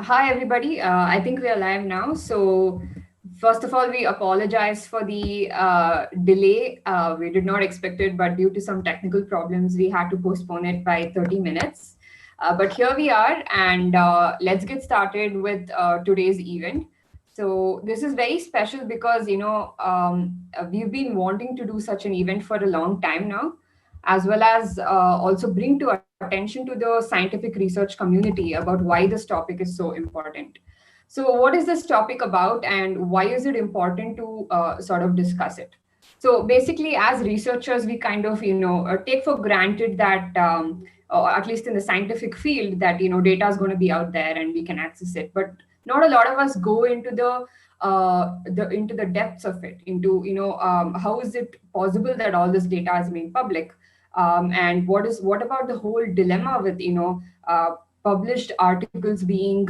Hi, everybody. I think we are live now. So, first of all, we apologize for the delay. We did not expect it, but due to some technical problems, we had to postpone it by 30 minutes. But here we are, and let's get started with today's event. So, this is very special because, we've been wanting to do such an event for a long time now, as well as also bring to attention to the scientific research community about why this topic is so important. So, what is this topic about, and why is it important to sort of discuss it? So, basically, as researchers, we kind of take for granted that, or at least in the scientific field, that data is going to be out there and we can access it. But not a lot of us go into the depths of it, into how is it possible that all this data is made public, and what about the whole dilemma with published articles being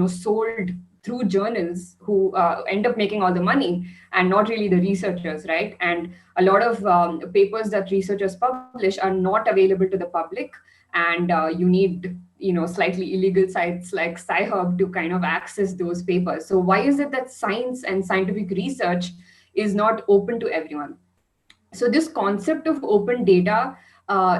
sold through journals who end up making all the money and not really the researchers, right? And a lot of papers that researchers publish are not available to the public, and you need slightly illegal sites like SciHub to kind of access those papers. So why is it that science and scientific research is not open to everyone? So this concept of open data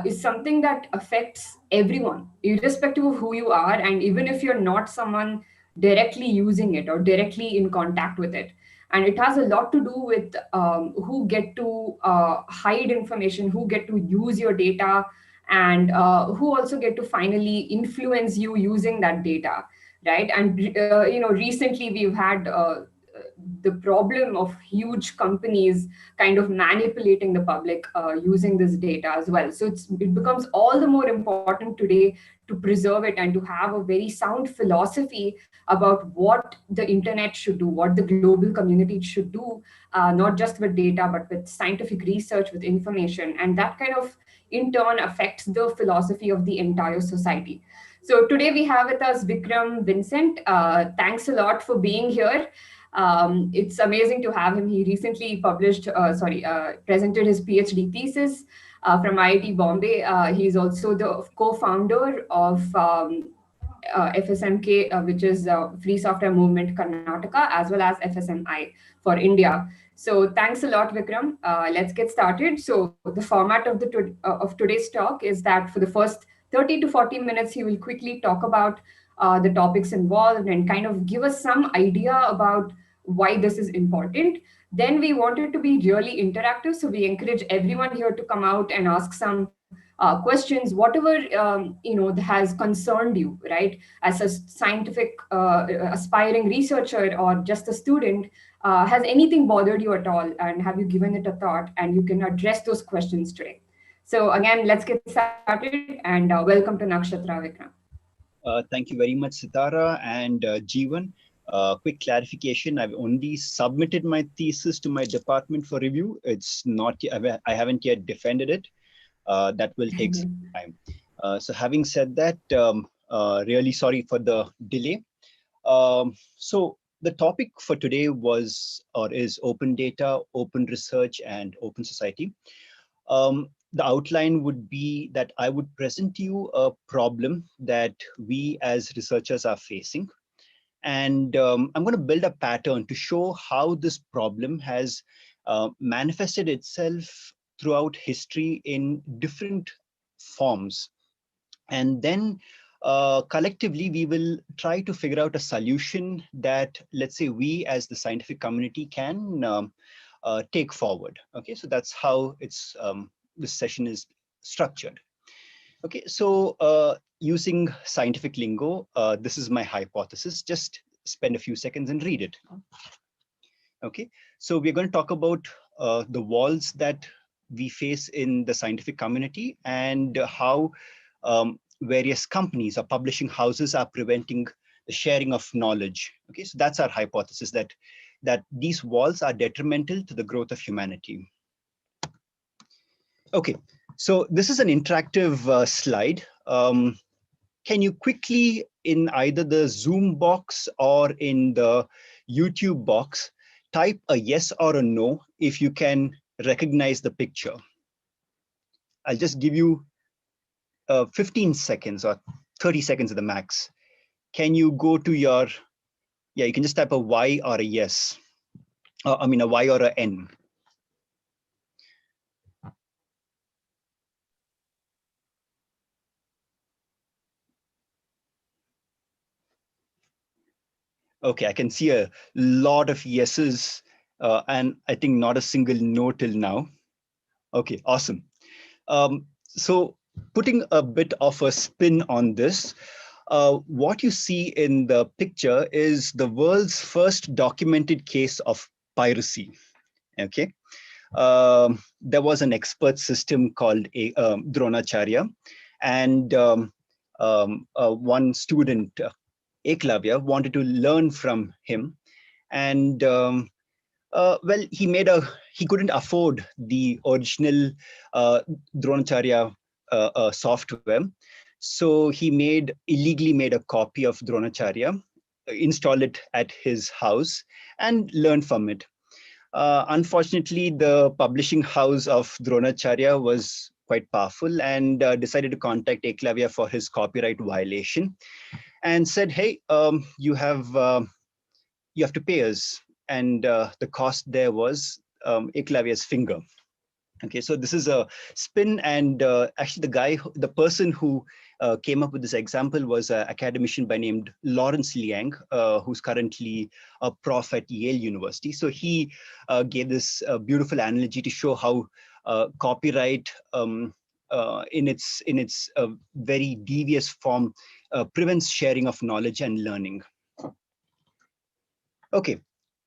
is something that affects everyone, irrespective of who you are, and even if you're not someone directly using it or directly in contact with it. And it has a lot to do with who get to hide information, who get to use your data, and who also get to finally influence you using that data, right? And recently we've had the problem of huge companies kind of manipulating the public using this data as well. So it becomes all the more important today to preserve it and to have a very sound philosophy about what the internet should do, what the global community should do, not just with data, but with scientific research, with information. And that kind of, in turn, affects the philosophy of the entire society. So today we have with us Vikram, Vincent. Thanks a lot for being here. It's amazing to have him. He recently presented his PhD thesis from IIT Bombay. He's also the co-founder of FSMK, which is Free Software Movement Karnataka, as well as FSMI for India. So thanks a lot, Vikram. Let's get started. So the format of of today's talk is that for the first 30 to 40 minutes, he will quickly talk about the topics involved and kind of give us some idea about why this is important. Then we want it to be really interactive, so we encourage everyone here to come out and ask some questions, whatever has concerned you, right? As a scientific aspiring researcher or just a student, has anything bothered you at all, and have you given it a thought? And you can address those questions today. So again, let's get started, and welcome to Nakshatra, Vikram. Thank you very much, Sitara and Jeevan. Quick clarification, I've only submitted my thesis to my department for review. It's not, I haven't yet defended it. That will take some time. So having said that, really sorry for the delay. So the topic for today was, or is, open data, open research, and open society. The outline would be that I would present to you a problem that we as researchers are facing. And I'm going to build a pattern to show how this problem has manifested itself throughout history in different forms. And then collectively, we will try to figure out a solution that, let's say, we as the scientific community can take forward. Okay, so that's how it's this session is structured. Okay, so using scientific lingo, this is my hypothesis. Just spend a few seconds and read it. Okay, so we're going to talk about the walls that we face in the scientific community and how various companies or publishing houses are preventing the sharing of knowledge. Okay, so that's our hypothesis, that these walls are detrimental to the growth of humanity. Okay, so this is an interactive slide. Can you quickly, in either the Zoom box or in the YouTube box, type a yes or a no if you can recognize the picture? I'll just give you 15 seconds or 30 seconds at the max. can you go to your, yeah, you can just type a Y or a yes. I mean, a Y or a N. Okay, I can see a lot of yeses, and I think not a single no till now. Okay, awesome. So putting a bit of a spin on this, what you see in the picture is the world's first documented case of piracy. Okay, there was an expert system called Dronacharya, and one student, Eklavya, wanted to learn from him, and well, he couldn't afford the original Dronacharya software, so he illegally made a copy of Dronacharya, installed it at his house, and learned from it. Unfortunately, the publishing house of Dronacharya was quite powerful and decided to contact Eklavya for his copyright violation, and said, "Hey, you have to pay us." And the cost there was Eklavya's finger. Okay, so this is a spin, and actually the person who came up with this example was an academician by named Lawrence Liang, who's currently a prof at Yale University. So he gave this beautiful analogy to show how copyright, in its very devious form, prevents sharing of knowledge and learning. Okay,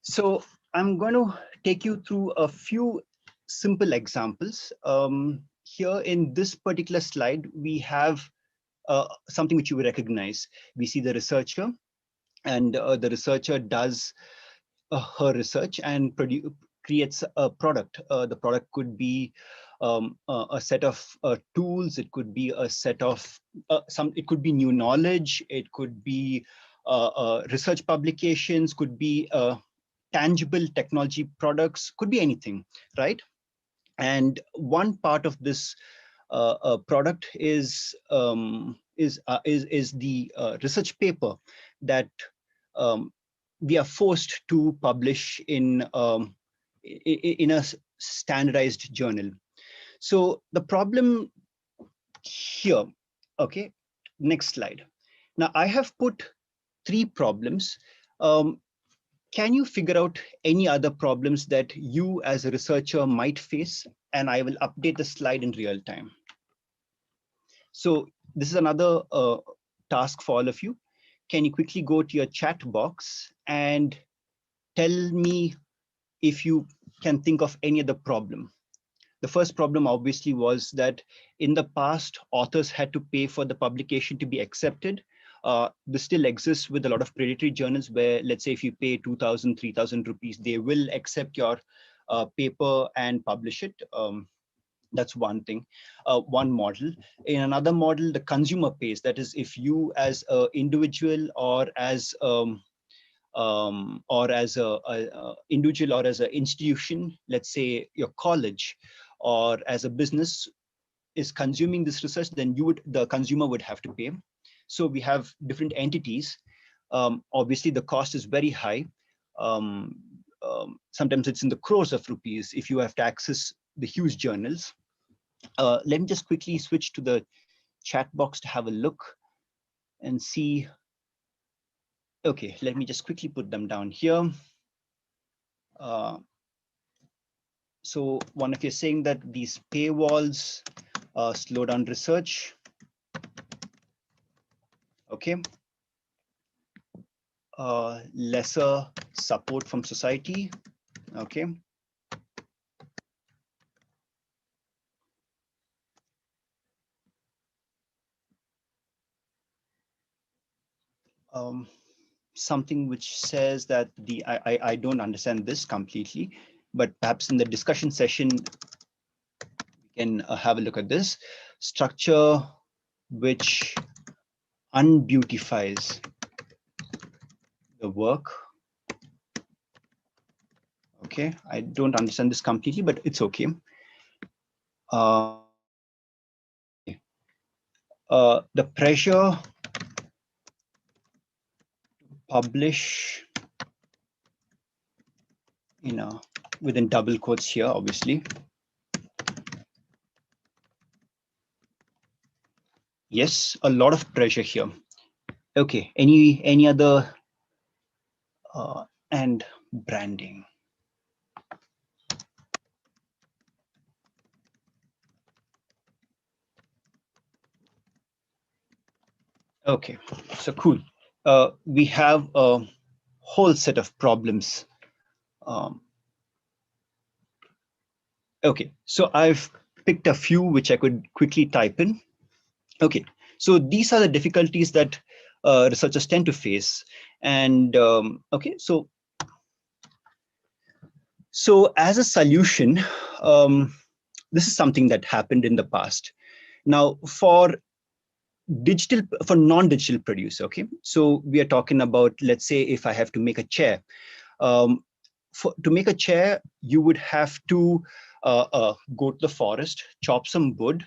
so I'm going to take you through a few simple examples. Here in this particular slide, we have something which you will recognize. We see the researcher, and the researcher does her research and creates a product. The product could be a set of tools. It could be a set of it could be new knowledge. It could be research publications. Could be tangible technology products. Could be anything, right? And one part of this product is the research paper that um, we are forced to publish in a standardized journal. So the problem here, okay, next slide. Now I have put 3 problems. Can you figure out any other problems that you as a researcher might face? And I will update the slide in real time. So this is another task for all of you. Can you quickly go to your chat box and tell me if you can think of any other problem? The first problem obviously was that in the past, authors had to pay for the publication to be accepted. This still exists with a lot of predatory journals where, let's say, if you pay 2,000, 3,000 rupees, they will accept your paper and publish it. That's one thing, one model. In another model, the consumer pays. That is, if you as an individual or as a individual or as an institution, let's say your college, or as a business is consuming this research, then the consumer would have to pay. So we have different entities. Obviously, the cost is very high. Sometimes it's in the crores of rupees if you have to access the huge journals. Let me just quickly switch to the chat box to have a look and see. Okay, let me just quickly put them down here. So one of you saying that these paywalls slow down research. Okay. Lesser support from society. Okay. Something which says that I don't understand this completely, but perhaps in the discussion session, we can have a look at this structure which unbeautifies the work. Okay, I don't understand this completely, but it's okay. The pressure publish, within double quotes here, obviously. Yes, a lot of pressure here. Okay, any other and branding. Okay, so cool. We have a whole set of problems. Okay, so I've picked a few which I could quickly type in. Okay, so these are the difficulties that researchers tend to face. And okay, so as a solution, this is something that happened in the past. Now, for non-digital produce, okay, so we are talking about, let's say, if I have to make a chair. To make a chair, you would have to go to the forest, chop some wood,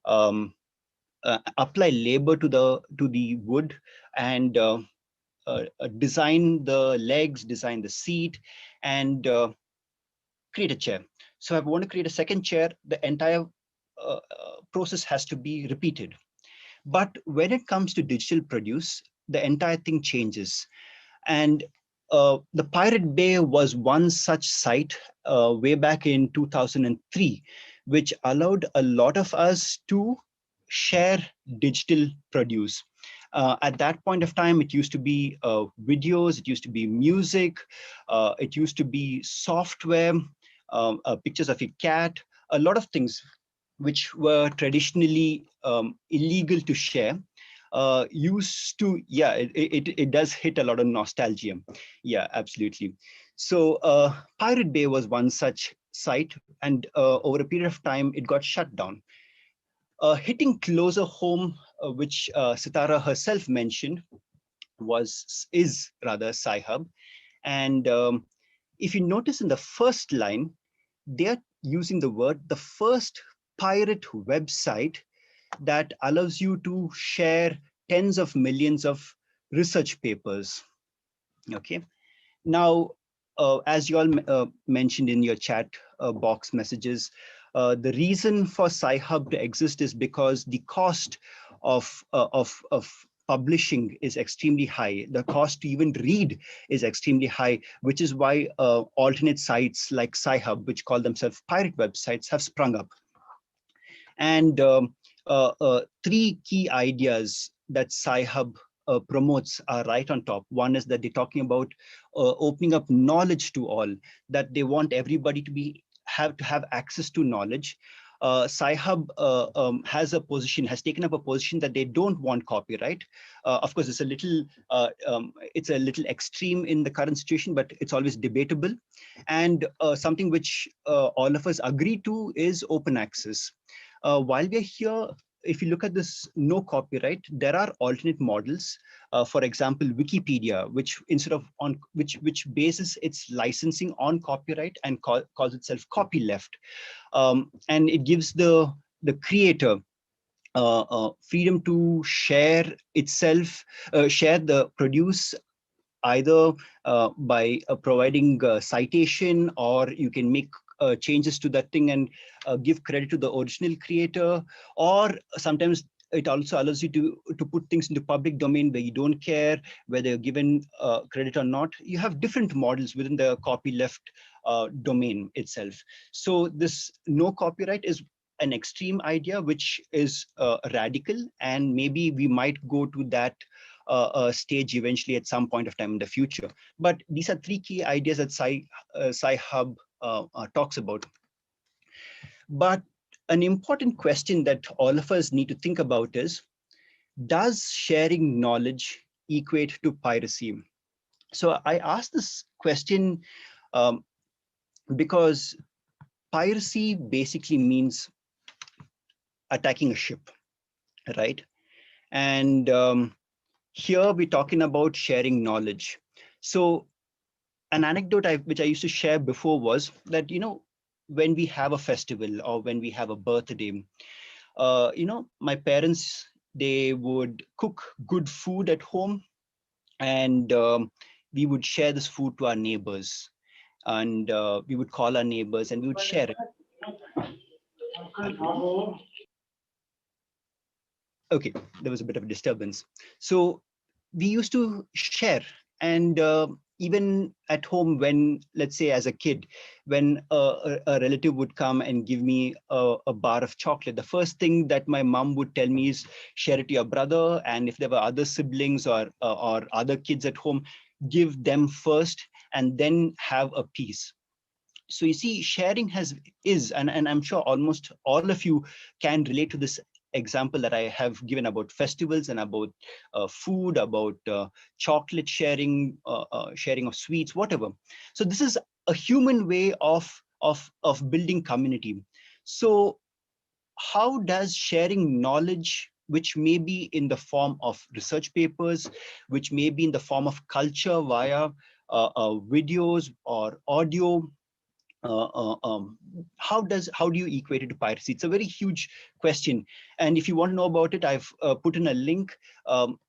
apply labor to the wood, and design the legs, design the seat, and create a chair. So if I want to create a second chair, the entire process has to be repeated. But when it comes to digital produce, the entire thing changes. And the Pirate Bay was one such site way back in 2003, which allowed a lot of us to share digital produce. At that point of time, it used to be videos, it used to be music, it used to be software, pictures of your cat, a lot of things which were traditionally illegal to share. Used to, yeah, it does hit a lot of nostalgia. Yeah, absolutely. So Pirate Bay was one such site, and over a period of time, it got shut down. Hitting closer home, which Sitara herself mentioned, is rather SciHub. And if you notice in the first line, they're using the word the first pirate website that allows you to share tens of millions of research papers. Okay. Now, as you all mentioned in your chat box messages, the reason for SciHub to exist is because the cost of publishing is extremely high. The cost to even read is extremely high, which is why alternate sites like SciHub, which call themselves pirate websites, have sprung up. And three key ideas that SciHub promotes are right on top. One is that they're talking about opening up knowledge to all, that they want everybody to have access to knowledge. SciHub has taken up a position that they don't want copyright. Of course, it's a little extreme in the current situation, but it's always debatable. And something which all of us agree to is open access. While we're here, if you look at this no copyright, there are alternate models. For example, Wikipedia, which which bases its licensing on copyright and calls itself copyleft, and it gives the creator freedom to share itself, share the produce, either by providing citation, or you can make changes to that thing and give credit to the original creator, or sometimes it also allows you to put things into public domain where you don't care whether you're given credit or not. You have different models within the copyleft domain itself. So this no copyright is an extreme idea, which is radical, and maybe we might go to that stage eventually at some point of time in the future. But these are three key ideas that SciHub talks about. But an important question that all of us need to think about is, does sharing knowledge equate to piracy? So I asked this question because piracy basically means attacking a ship, right? And here we're talking about sharing knowledge. So an anecdote which I used to share before was that, when we have a festival or when we have a birthday, my parents, they would cook good food at home, and we would share this food to our neighbors, and we would call our neighbors and we would share it. Okay, there was a bit of a disturbance. So we used to share, and even at home, when, let's say as a kid, when a relative would come and give me a bar of chocolate, the first thing that my mom would tell me is share it to your brother, and if there were other siblings or other kids at home, give them first and then have a piece. So you see, sharing and I'm sure almost all of you can relate to this example that I have given about festivals and about food, about chocolate sharing, sharing of sweets, whatever. So this is a human way of building community. So how does sharing knowledge, which may be in the form of research papers, which may be in the form of culture via videos or audio, uh, uh, um, how do you equate it to piracy? It's a very huge question, and if you want to know about it, I've put in a link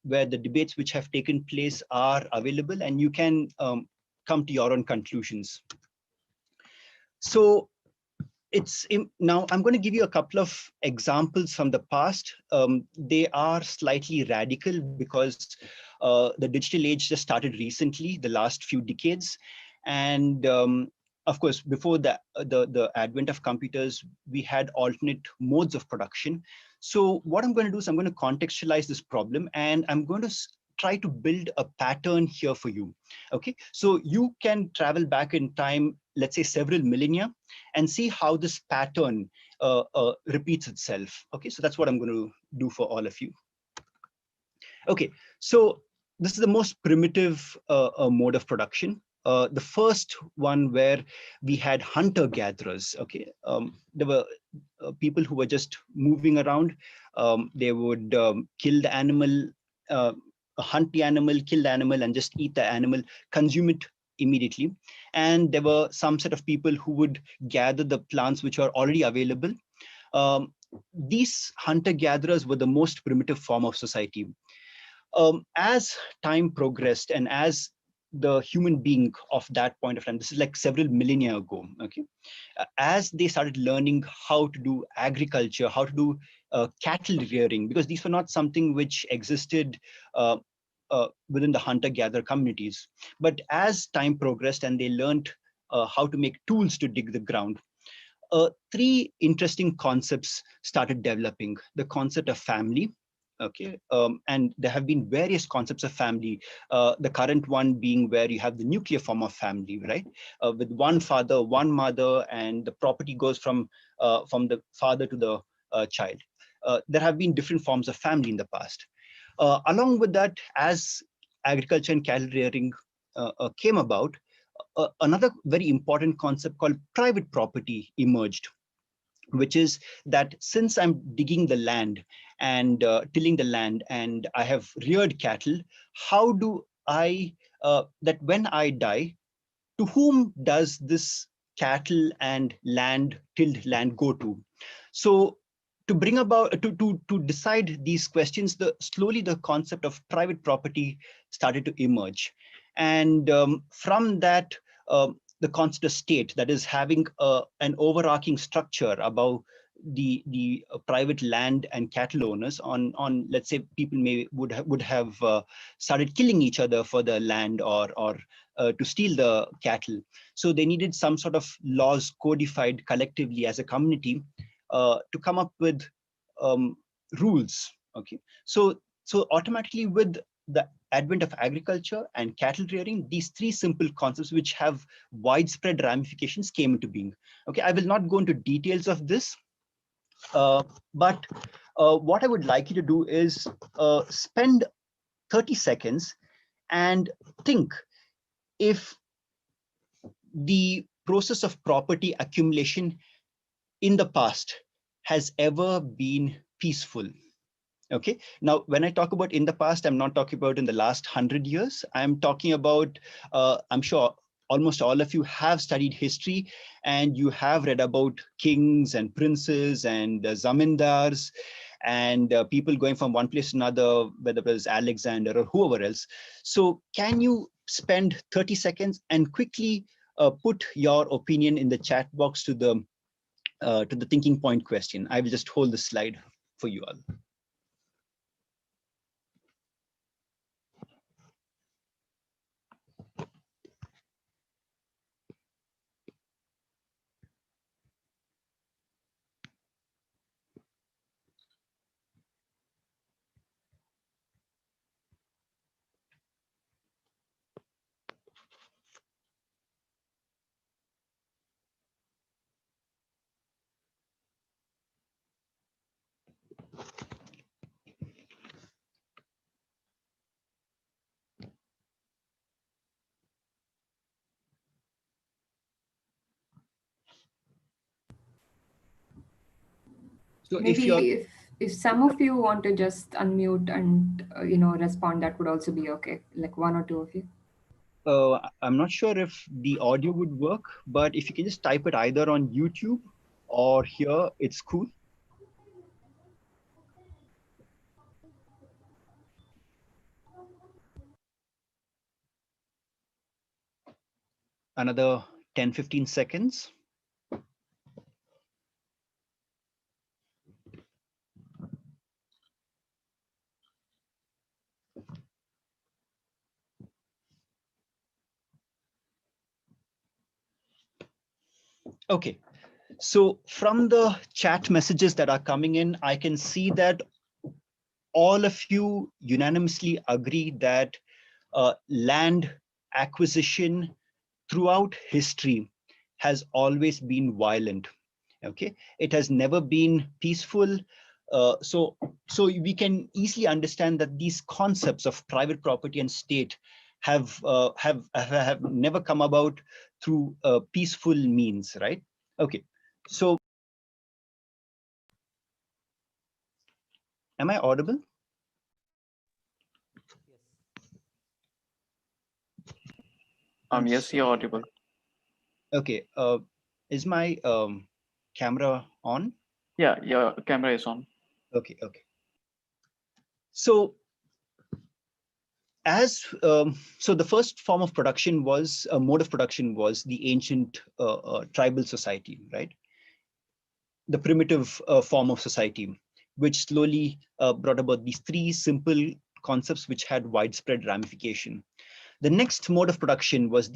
where the debates which have taken place are available, and you can come to your own conclusions. So now I'm going to give you a couple of examples from the past. They are slightly radical because the digital age just started recently, the last few decades. And of course, before the advent of computers, we had alternate modes of production. So what I'm going to do is I'm going to contextualize this problem, and I'm going to try to build a pattern here for you. Okay, so you can travel back in time, let's say several millennia, and see how this pattern repeats itself. Okay, so that's what I'm going to do for all of you. Okay, so this is the most primitive mode of production. The first one where we had hunter-gatherers. Okay, there were people who were just moving around. They would kill the animal, hunt the animal, kill the animal, and just eat the animal, consume it immediately. And there were some set of people who would gather the plants which are already available. These hunter-gatherers were the most primitive form of society. As time progressed and as the human being of that point of time, this is like several millennia ago, okay, as they started learning how to do agriculture, how to do cattle rearing, because these were not something which existed within the hunter-gatherer communities. But as time progressed and they learned how to make tools to dig the ground, three interesting concepts started developing. The concept of family, okay, and there have been various concepts of family. The current one being where you have the nuclear form of family, right, with one father, one mother, and the property goes from the father to the child. There have been different forms of family in the past. Along with that, as agriculture and cattle rearing came about, another very important concept called private property emerged, which is that since I'm digging the land and tilling the land and I have reared cattle, how do I, that when I die, to whom does this cattle and land, tilled land, go to? So to bring about, to decide these questions, slowly the concept of private property started to emerge. And from that, the concept of state, that is having an overarching structure above the private land and cattle owners, on let's say people would have started killing each other for the land, or to steal the cattle. So they needed some sort of laws codified collectively as a community to come up with rules. Okay, so automatically, with the advent of agriculture and cattle rearing, these three simple concepts which have widespread ramifications came into being. Okay, I will not go into details of this, but what I would like you to do is spend 30 seconds and think if the process of property accumulation in the past has ever been peaceful. Okay, now when I talk about in the past, I'm not talking about in the last 100 years. I'm talking about, I'm sure almost all of you have studied history and you have read about kings and princes and zamindars, and people going from one place to another, whether it was Alexander or whoever else. So can you spend 30 seconds and quickly put your opinion in the chat box to the thinking point question? I will just hold the slide for you all. So Maybe if some of you want to just unmute and respond, that would also be okay. Like one or two of you. I'm not sure if the audio would work, but if you can just type it either on YouTube or here, it's cool. Another 10-15 seconds. Okay, so from the chat messages that are coming in, I can see that all of you unanimously agree that land acquisition throughout history has always been violent. Okay, it has never been peaceful. So we can easily understand that these concepts of private property and state have never come about through peaceful means, right? Okay, so am I audible? Yes, you're audible. Okay, is my camera on? Yeah, your camera is on. Okay, okay. So so the first form of production was mode of production was the ancient tribal society, right? The primitive form of society, which slowly brought about these three simple concepts which had widespread ramification. The next mode of production was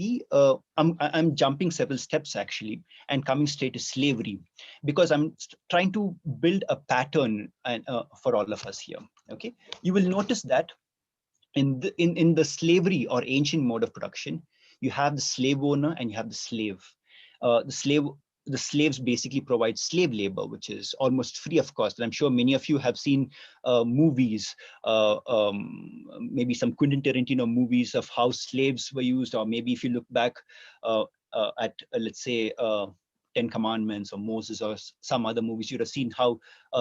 I'm jumping several steps actually and coming straight to slavery, because I'm trying to build a pattern for all of us here. Okay, you will notice that in the slavery or ancient mode of production, you have the slave owner and you have the slave. The slaves basically provide slave labor, which is almost free of cost. And I'm sure many of you have seen movies, maybe some Quentin Tarantino movies of how slaves were used, or maybe if you look back at let's say Ten Commandments or Moses or some other movies, you'd have seen how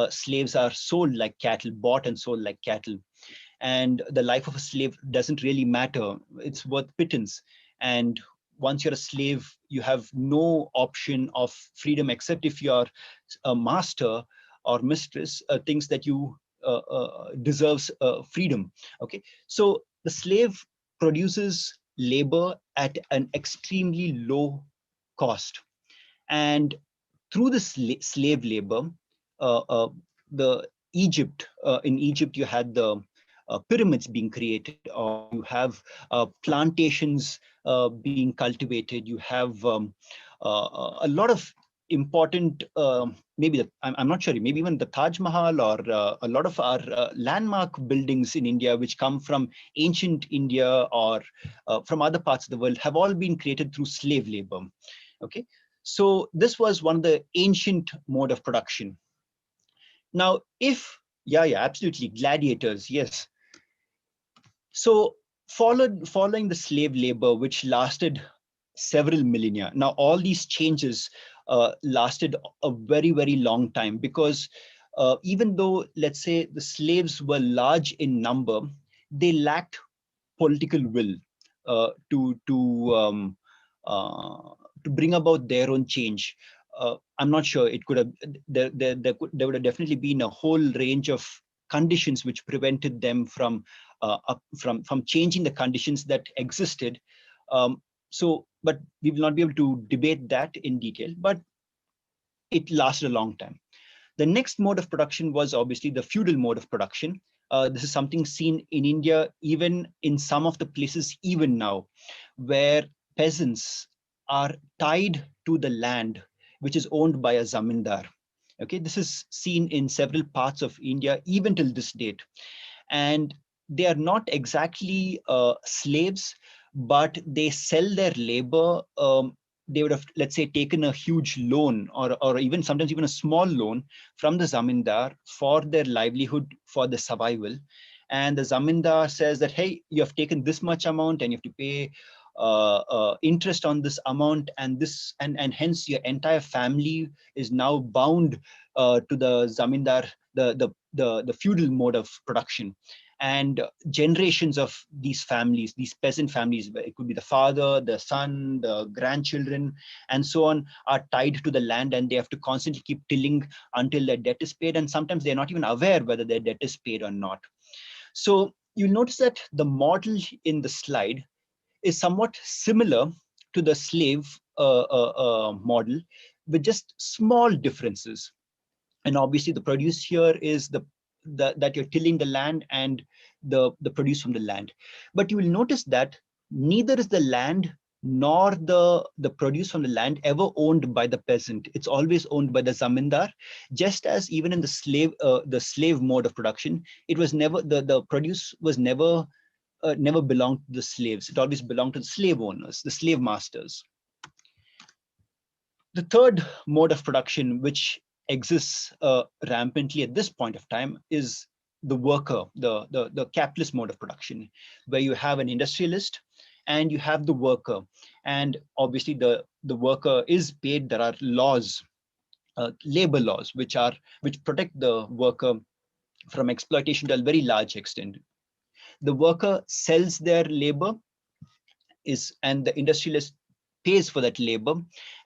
slaves are sold like cattle, bought and sold like cattle. And the life of a slave doesn't really matter. It's worth pittance. And once you're a slave, you have no option of freedom except if you're a master or mistress thinks that you deserves freedom. Okay, so the slave produces labor at an extremely low cost, and through the slave labor, the in Egypt, you had the pyramids being created, or you have plantations being cultivated. You have a lot of important, maybe I'm not sure, maybe even the Taj Mahal, or a lot of our landmark buildings in India, which come from ancient India or from other parts of the world, have all been created through slave labor. Okay, so this was one of the ancient mode of production. Now, yeah, absolutely, gladiators, yes. So following the slave labor, which lasted several millennia. Now, all these changes lasted a very, very long time, because even though, let's say, the slaves were large in number, they lacked political will uh, to to um, to bring about their own change. I'm not sure. It could have there would have definitely been a whole range of conditions which prevented them from changing the conditions that existed. But we will not be able to debate that in detail. But it lasted a long time. The next mode of production was obviously the feudal mode of production. This is something seen in India, even in some of the places, even now, where peasants are tied to the land which is owned by a zamindar. Okay, this is seen in several parts of India, even till this date. And they are not exactly slaves, but they sell their labor. They would have, let's say, taken a huge loan or even sometimes even a small loan from the zamindar for their livelihood, for the survival. And the zamindar says that, hey, you have taken this much amount and you have to pay interest on this amount, and hence your entire family is now bound to the zamindar, the feudal mode of production. And generations of these families, these peasant families, it could be the father, the son, the grandchildren, and so on, are tied to the land, and they have to constantly keep tilling until their debt is paid. And sometimes they're not even aware whether their debt is paid or not. So you'll notice that the model in the slide is somewhat similar to the slave model, with just small differences. And obviously the produce here is that you're tilling the land and the produce from the land. But you will notice that neither is the land nor the produce from the land ever owned by the peasant. It's always owned by the zamindar. Just as even in the slave mode of production, it was never, the produce was never belonged to the slaves. It always belonged to the slave owners, the slave masters. The third mode of production, which exists rampantly at this point of time, is the worker, the capitalist mode of production, where you have an industrialist and you have the worker. And obviously the worker is paid. There are laws, labor laws, which protect the worker from exploitation to a very large extent. The worker sells their labor, and the industrialist pays for that labor,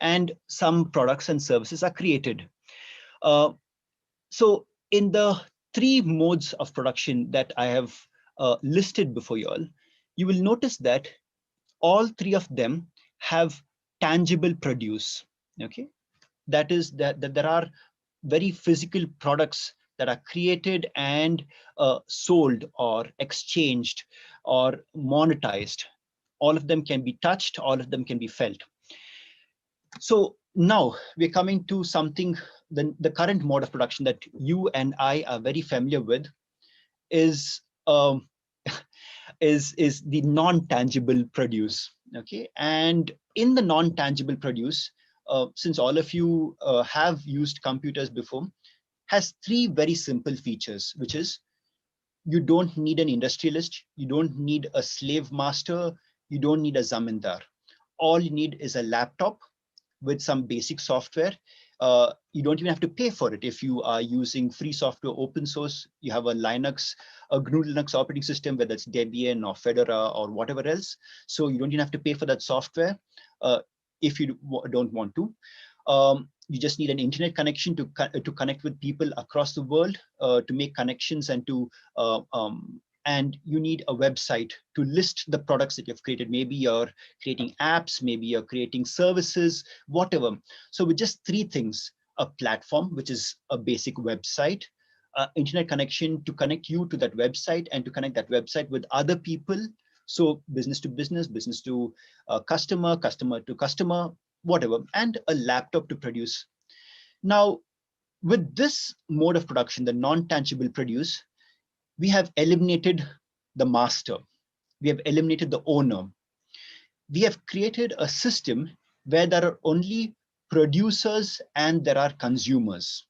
and some products and services are created. So in the three modes of production that I have listed before you all, you will notice that all three of them have tangible produce. Okay, that is that there are very physical products that are created and sold or exchanged or monetized. All of them can be touched, all of them can be felt. So now we're coming to something, the current mode of production that you and I are very familiar with is is the non-tangible produce. Okay, and in the non-tangible produce, since all of you have used computers before, has three very simple features, which is you don't need an industrialist, you don't need a slave master, you don't need a zamindar. All you need is a laptop with some basic software. You don't even have to pay for it. If you are using free software, open source, you have a GNU Linux operating system, whether it's Debian or Fedora or whatever else. So you don't even have to pay for that software if you don't want to. You just need an internet connection to connect with people across the world, to make connections, and you need a website to list the products that you've created. Maybe you're creating apps, maybe you're creating services, whatever. So with just three things: a platform, which is a basic website, internet connection to connect you to that website and to connect that website with other people. So business to business, business to customer, customer to customer, whatever, and a laptop to produce. Now, with this mode of production, the non-tangible produce, we have eliminated the master. We have eliminated the owner. We have created a system where there are only producers and there are consumers.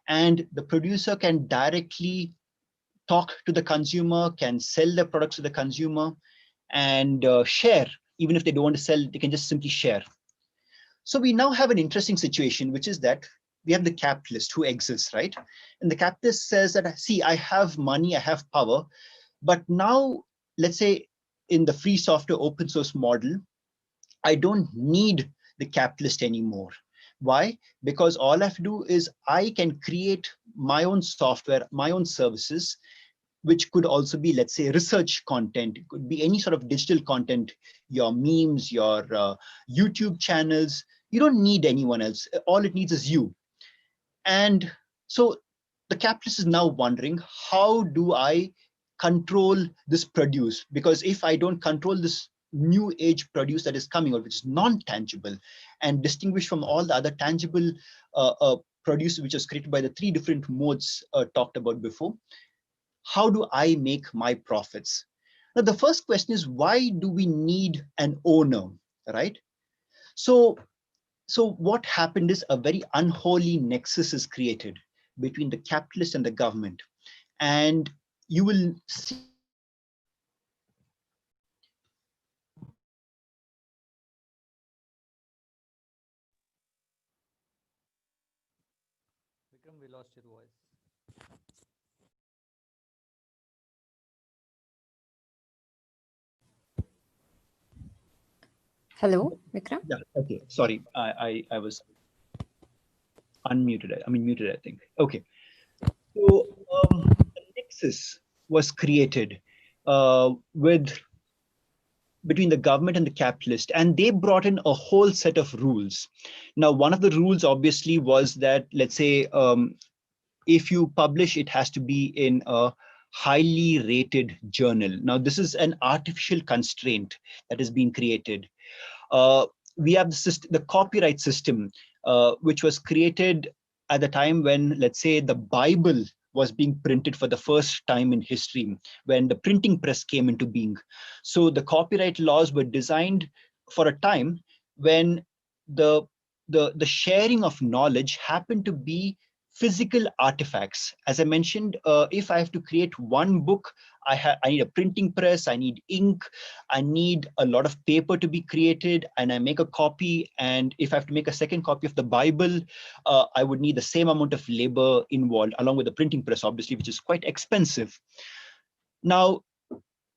And the producer can directly talk to the consumer, can sell their products to the consumer, and share. Even if they don't want to sell, they can just simply share. So we now have an interesting situation, which is that we have the capitalist who exists, right? And the capitalist says that, see, I have money, I have power, but now, let's say in the free software open source model, I don't need the capitalist anymore, Why? Because all I have to do is I can create my own software, my own services, which could also be, let's say, research content. It could be any sort of digital content, your memes, your YouTube channels. You don't need anyone else. All it needs is you. And so the capitalist is now wondering, how do I control this produce? Because if I don't control this new age produce that is coming out, which is non-tangible and distinguished from all the other tangible produce, which is created by the three different modes talked about before, how do I make my profits? Now, the first question is, why do we need an owner, right? So what happened is a very unholy nexus is created between the capitalist and the government. And you will see Vikram, we lost your voice. Hello, Vikram? yeah, okay, sorry, I was unmuted. I mean muted, I think. Okay. So a nexus was created with between the government and the capitalist, and they brought in a whole set of rules. Now, one of the rules obviously was that, let's say, if you publish, it has to be in a highly rated journal. Now, this is an artificial constraint that has been created. We have the system, the copyright system, which was created at the time when, let's say, the Bible was being printed for the first time in history, when the printing press came into being. So the copyright laws were designed for a time when the the sharing of knowledge happened to be physical artifacts. As I mentioned, if I have to create one book, I need a printing press, I need ink, I need a lot of paper to be created, and I make a copy. And if I have to make a second copy of the Bible, I would need the same amount of labor involved, along with the printing press, obviously, which is quite expensive. Now,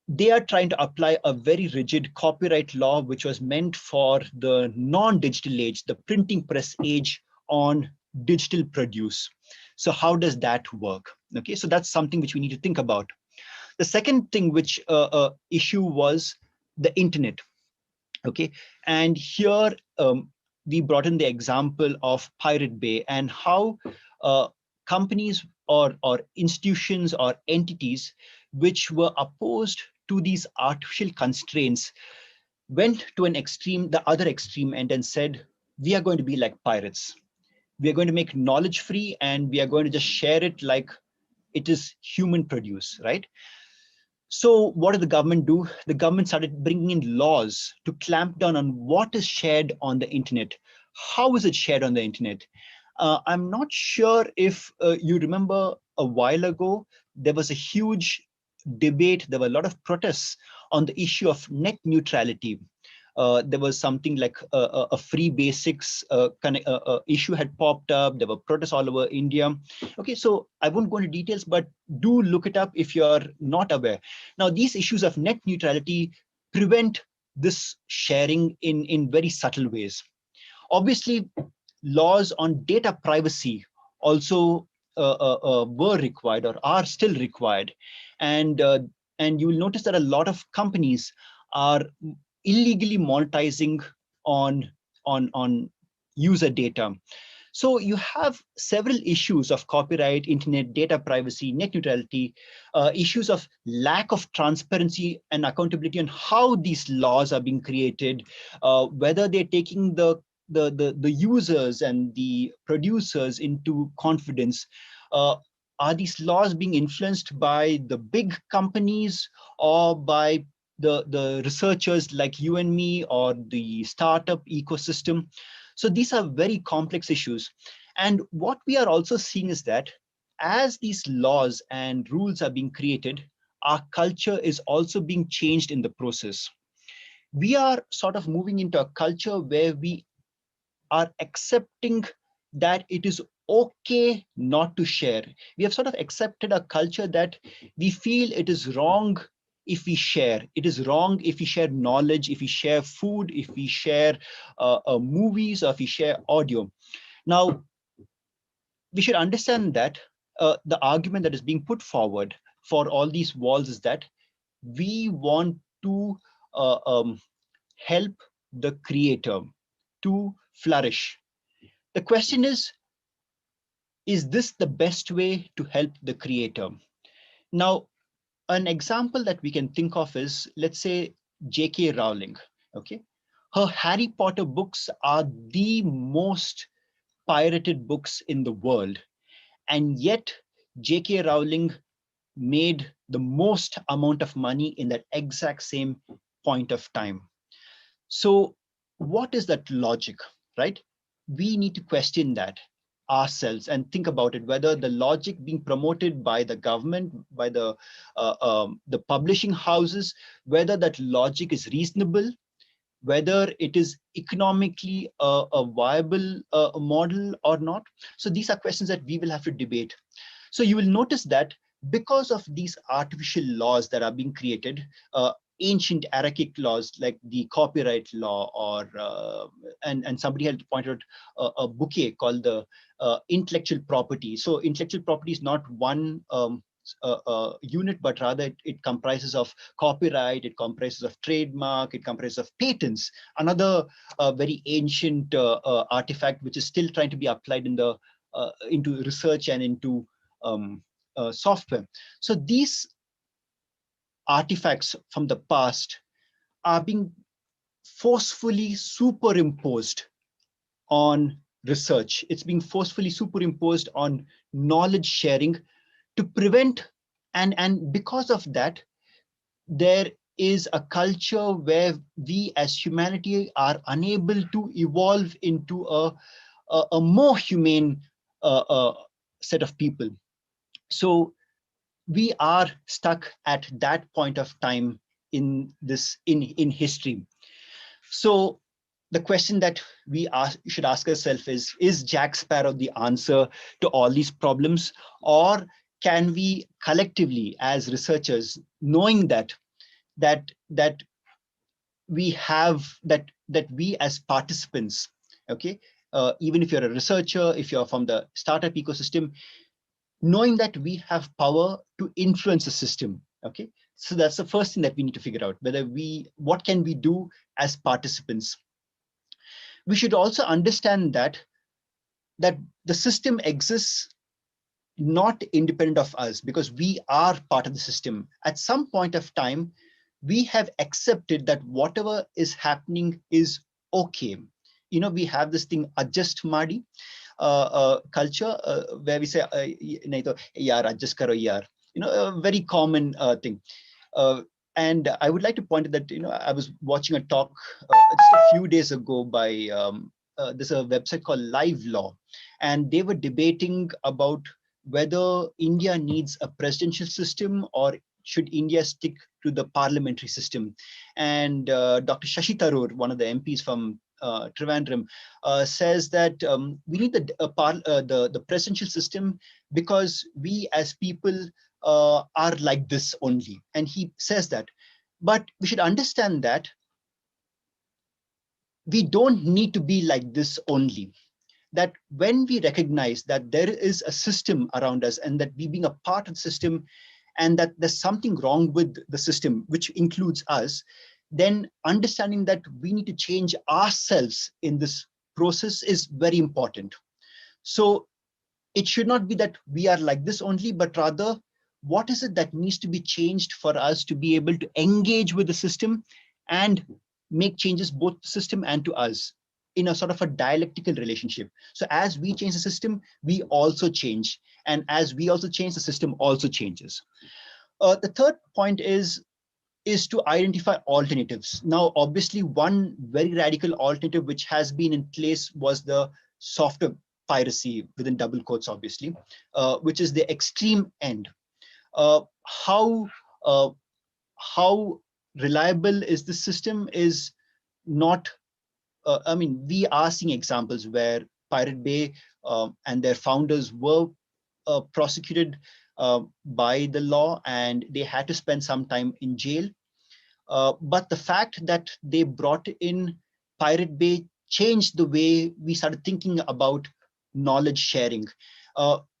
they are trying to apply a very rigid copyright law, which was meant for the non-digital age, the printing press age, on digital produce. So how does that work? Okay, so that's something which we need to think about. The second thing which issue was the internet. Okay, and here we brought in the example of Pirate Bay and how companies or institutions or entities which were opposed to these artificial constraints went to an extreme, the other extreme end, and said, we are going to be like pirates. We are going to make knowledge free, and we are going to just share it like it is human produce, right? So what did the government do? The government started bringing in laws to clamp down on what is shared on the internet. How is it shared on the internet? I'm not sure if you remember a while ago, there was a huge debate. There were a lot of protests on the issue of net neutrality. There was something like a free basics kind of issue had popped up. There were protests all over India. Okay, so I won't go into details, but do look it up if you're not aware. Now, these issues of net neutrality prevent this sharing in very subtle ways. Obviously, laws on data privacy also were required or are still required. And you will notice that a lot of companies are illegally monetizing on user data. So you have several issues of copyright, internet, data privacy, net neutrality, issues of lack of transparency and accountability on how these laws are being created, whether they're taking the users and the producers into confidence. Are these laws being influenced by the big companies or by the researchers like you and me or the startup ecosystem? So these are very complex issues. And what we are also seeing is that as these laws and rules are being created, our culture is also being changed in the process. We are sort of moving into a culture where we are accepting that it is okay not to share. We have sort of accepted a culture that we feel it is wrong if we share. It is wrong if we share knowledge, if we share food, if we share movies, or if we share audio. Now, we should understand that the argument that is being put forward for all these walls is that we want to help the creator to flourish. The question is this the best way to help the creator? Now, an example that we can think of is, let's say, J.K. Rowling. Okay, her Harry Potter books are the most pirated books in the world, and yet J.K. Rowling made the most amount of money in that exact same point of time. So what is that logic, right? We need to question that ourselves and think about it, whether the logic being promoted by the government, by the publishing houses, whether that logic is reasonable, whether it is economically a viable model or not. So these are questions that we will have to debate. So you will notice that because of these artificial laws that are being created, ancient archaic laws like the copyright law, or and somebody had pointed out a bouquet called the intellectual property. So intellectual property is not one unit, but rather it comprises of copyright, it comprises of trademark, it comprises of patents, another very ancient artifact which is still trying to be applied in the into research and into software. So these artifacts from the past are being forcefully superimposed on research. It's being forcefully superimposed on knowledge sharing to prevent, and because of that, there is a culture where we as humanity are unable to evolve into a more humane set of people. So we are stuck at that point of time in history. So the question that we should ask ourselves is Jack Sparrow the answer to all these problems, or can we collectively as researchers, knowing that we have that we as participants, okay, even if you're a researcher, if you're from the startup ecosystem, knowing that we have power to influence the system, okay? So that's the first thing that we need to figure out, what can we do as participants? We should also understand that the system exists not independent of us, because we are part of the system. At some point of time, we have accepted that whatever is happening is okay. You know, we have this thing, adjust madi, culture, where we say, nahi to yaar adjust karo yaar, you know, a very common thing. And I would like to point out that, you know, I was watching a talk just a few days ago by there's a website called Live Law, and they were debating about whether India needs a presidential system or should India stick to the parliamentary system. And Dr. Shashi Tharoor, one of the MPs from Trivandrum, says that we need the presidential system because we as people are like this only. And he says that, but we should understand that we don't need to be like this only. That when we recognize that there is a system around us and that we being a part of the system and that there's something wrong with the system, which includes us, then understanding that we need to change ourselves in this process is very important. So it should not be that we are like this only, but rather what is it that needs to be changed for us to be able to engage with the system and make changes both to the system and to us in a sort of a dialectical relationship. So as we change the system, we also change. And as we also change, the system also changes. The third point is to identify alternatives. Now, obviously, one very radical alternative which has been in place was the software piracy, within double quotes, obviously, which is the extreme end. How reliable is the system is not, I mean, we are seeing examples where Pirate Bay and their founders were prosecuted by the law, and they had to spend some time in jail. But the fact that they brought in Pirate Bay changed the way we started thinking about knowledge sharing.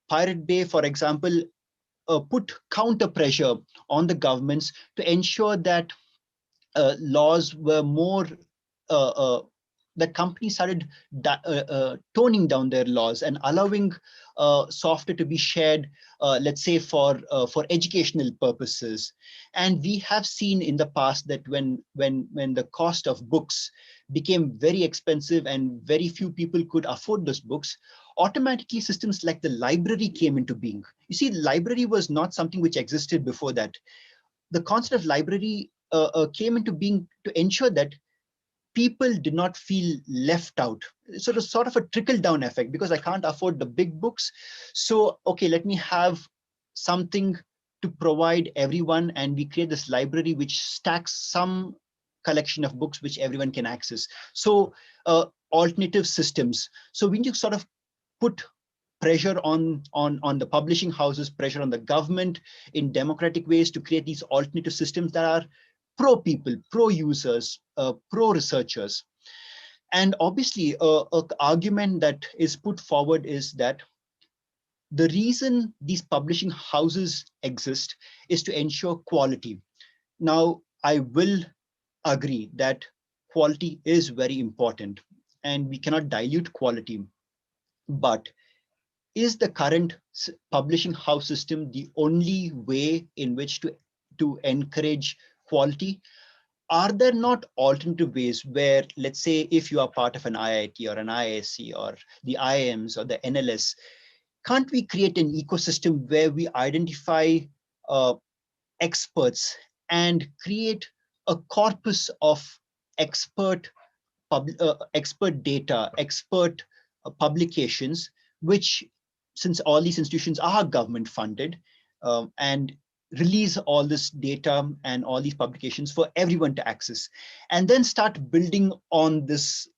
Pirate Bay, for example, put counter pressure on the governments to ensure that laws were more uh, uh, that companies started toning down their laws and allowing software to be shared, let's say for educational purposes. And we have seen in the past that when the cost of books became very expensive and very few people could afford those books, automatically systems like the library came into being. You see, library was not something which existed before that. The concept of library came into being to ensure that people did not feel left out. So it was sort of a trickle down effect, because I can't afford the big books. So, okay, let me have something to provide everyone. And we create this library which stacks some collection of books which everyone can access. So alternative systems. So we need to sort of put pressure on the publishing houses, pressure on the government in democratic ways to create these alternative systems that are pro people, pro users, pro researchers. And obviously, a argument that is put forward is that the reason these publishing houses exist is to ensure quality. Now, I will agree that quality is very important and we cannot dilute quality. But is the current publishing house system the only way in which to encourage quality? Are there not alternative ways where, let's say, if you are part of an IIT or an IISc or the IIMs or the NLS, can't we create an ecosystem where we identify uh, experts and create a corpus of expert expert data, expert publications, which, since all these institutions are government funded, and release all this data and all these publications for everyone to access, and then start building on this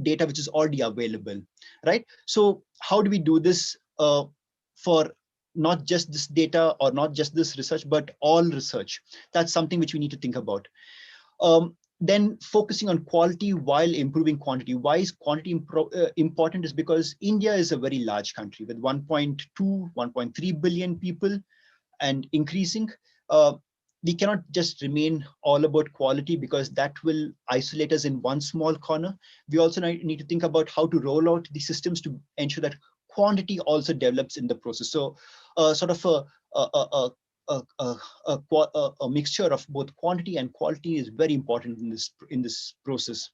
data which is already available, right? So how do we do this for not just this data or not just this research, but all research? That's something which we need to think about. Then focusing on quality while improving quantity. Why is quantity important? Is because India is a very large country with 1.2, 1.3 billion people and increasing. We cannot just remain all about quality, because that will isolate us in one small corner. We also need to think about how to roll out the systems to ensure that quantity also develops in the process. So sort of a mixture of both quantity and quality is very important in this process.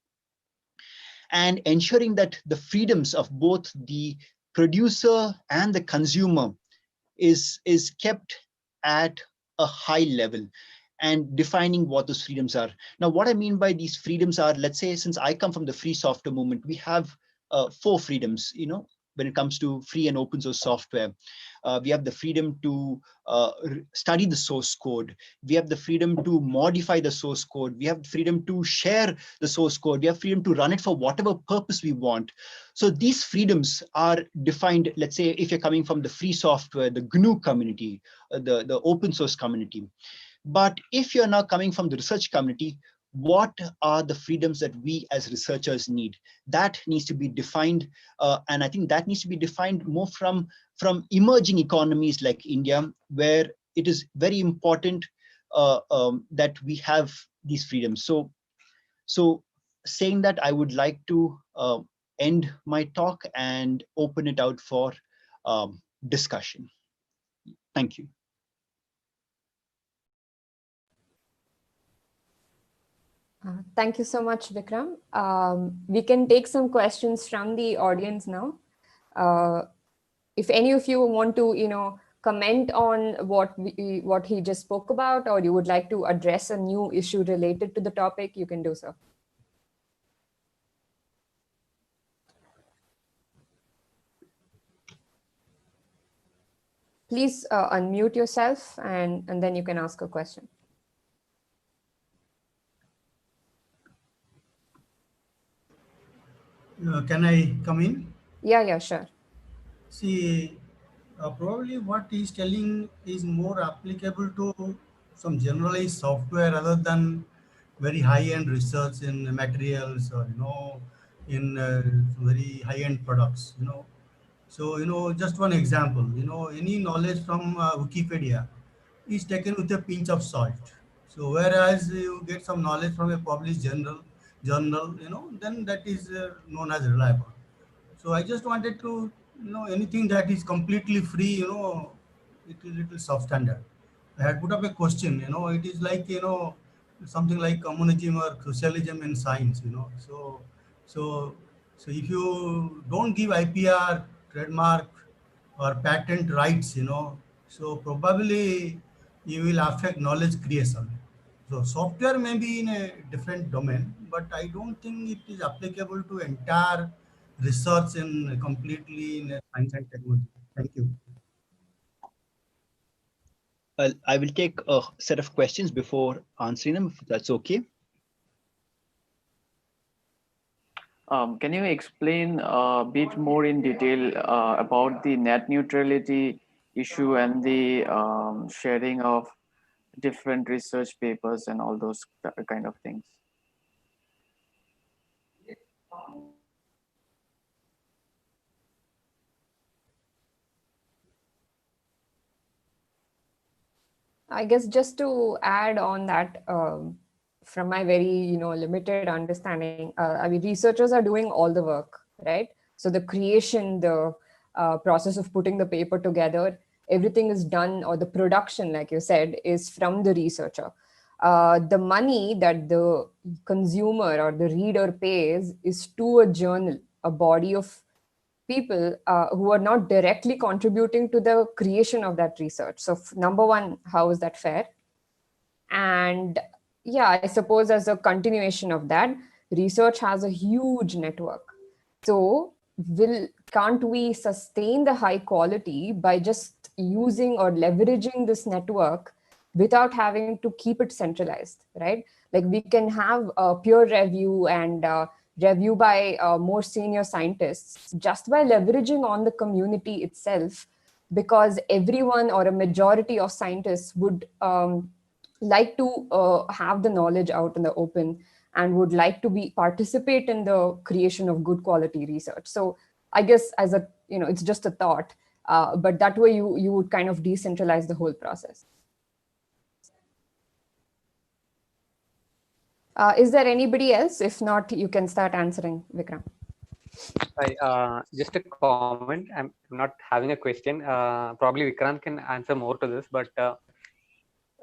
And ensuring that the freedoms of both the producer and the consumer is kept at a high level, and defining what those freedoms are. Now, what I mean by these freedoms are, let's say, since I come from the free software movement, we have 4 freedoms, when it comes to free and open source software. We have the freedom to study the source code. We have the freedom to modify the source code. We have the freedom to share the source code. We have freedom to run it for whatever purpose we want. So these freedoms are defined, let's say, if you're coming from the free software, the GNU community, the open source community. But if you're now coming from the research community, what are the freedoms that we as researchers need? That needs to be defined. And I think that needs to be defined more from emerging economies like India, where it is very important that we have these freedoms. So saying that, I would like to end my talk and open it out for discussion. Thank you. Thank you so much, Vikram. We can take some questions from the audience now. If any of you want to, comment on what he just spoke about, or you would like to address a new issue related to the topic, you can do so. Please unmute yourself and then you can ask a question. Can I come in? Yeah, sure. See, Probably what he's telling is more applicable to some generalized software rather than very high-end research in materials or in very high-end products. So just one example. Any knowledge from Wikipedia is taken with a pinch of salt. So whereas you get some knowledge from a published journal, then that is known as reliable. So I just wanted to, anything that is completely free, it is little substandard. I had put up a question, it is like, something like communism or socialism in science, so, so if you don't give IPR, trademark or patent rights, so probably you will affect knowledge creation. So software may be in a different domain, but I don't think it is applicable to entire research in completely in science and technology. Thank you. I will take a set of questions before answering them, if that's okay. Can you explain a bit more in detail about the net neutrality issue and the sharing of different research papers and all those kind of things? I guess just to add on that, from my very limited understanding, I mean researchers are doing all the work, right? So the creation, the process of putting the paper together, everything is done, or the production, like you said, is from the researcher. The money that the consumer or the reader pays is to a journal, a body of people who are not directly contributing to the creation of that research. So, number one, how is that fair? And yeah, I suppose as a continuation of that, research has a huge network. So, can't we sustain the high quality by just using or leveraging this network without having to keep it centralized, right? Like we can have a peer review and review by more senior scientists just by leveraging on the community itself, because everyone or a majority of scientists would like to have the knowledge out in the open and would like to be participate in the creation of good quality research. So I guess as a it's just a thought, but that way you would kind of decentralize the whole process. Is there anybody else? If not, you can start answering, Vikram. Just a comment. I'm not having a question. Probably Vikrant can answer more to this. But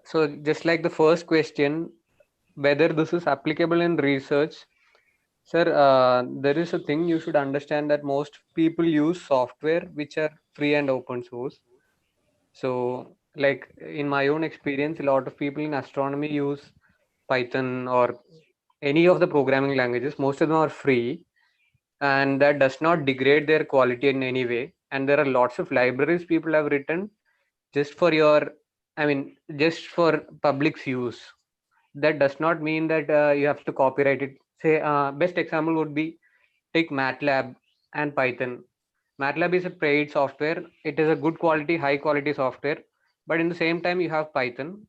so just like the first question, whether this is applicable in research, sir, there is a thing you should understand that most people use software which are free and open source. So like in my own experience, a lot of people in astronomy use Python or any of the programming languages. Most of them are free, and that does not degrade their quality in any way. And there are lots of libraries people have written just for just for public's use. That does not mean that you have to copyright it. Say best example would be take MATLAB and Python. MATLAB is a paid software. It is a good quality, high quality software, but in the same time you have Python,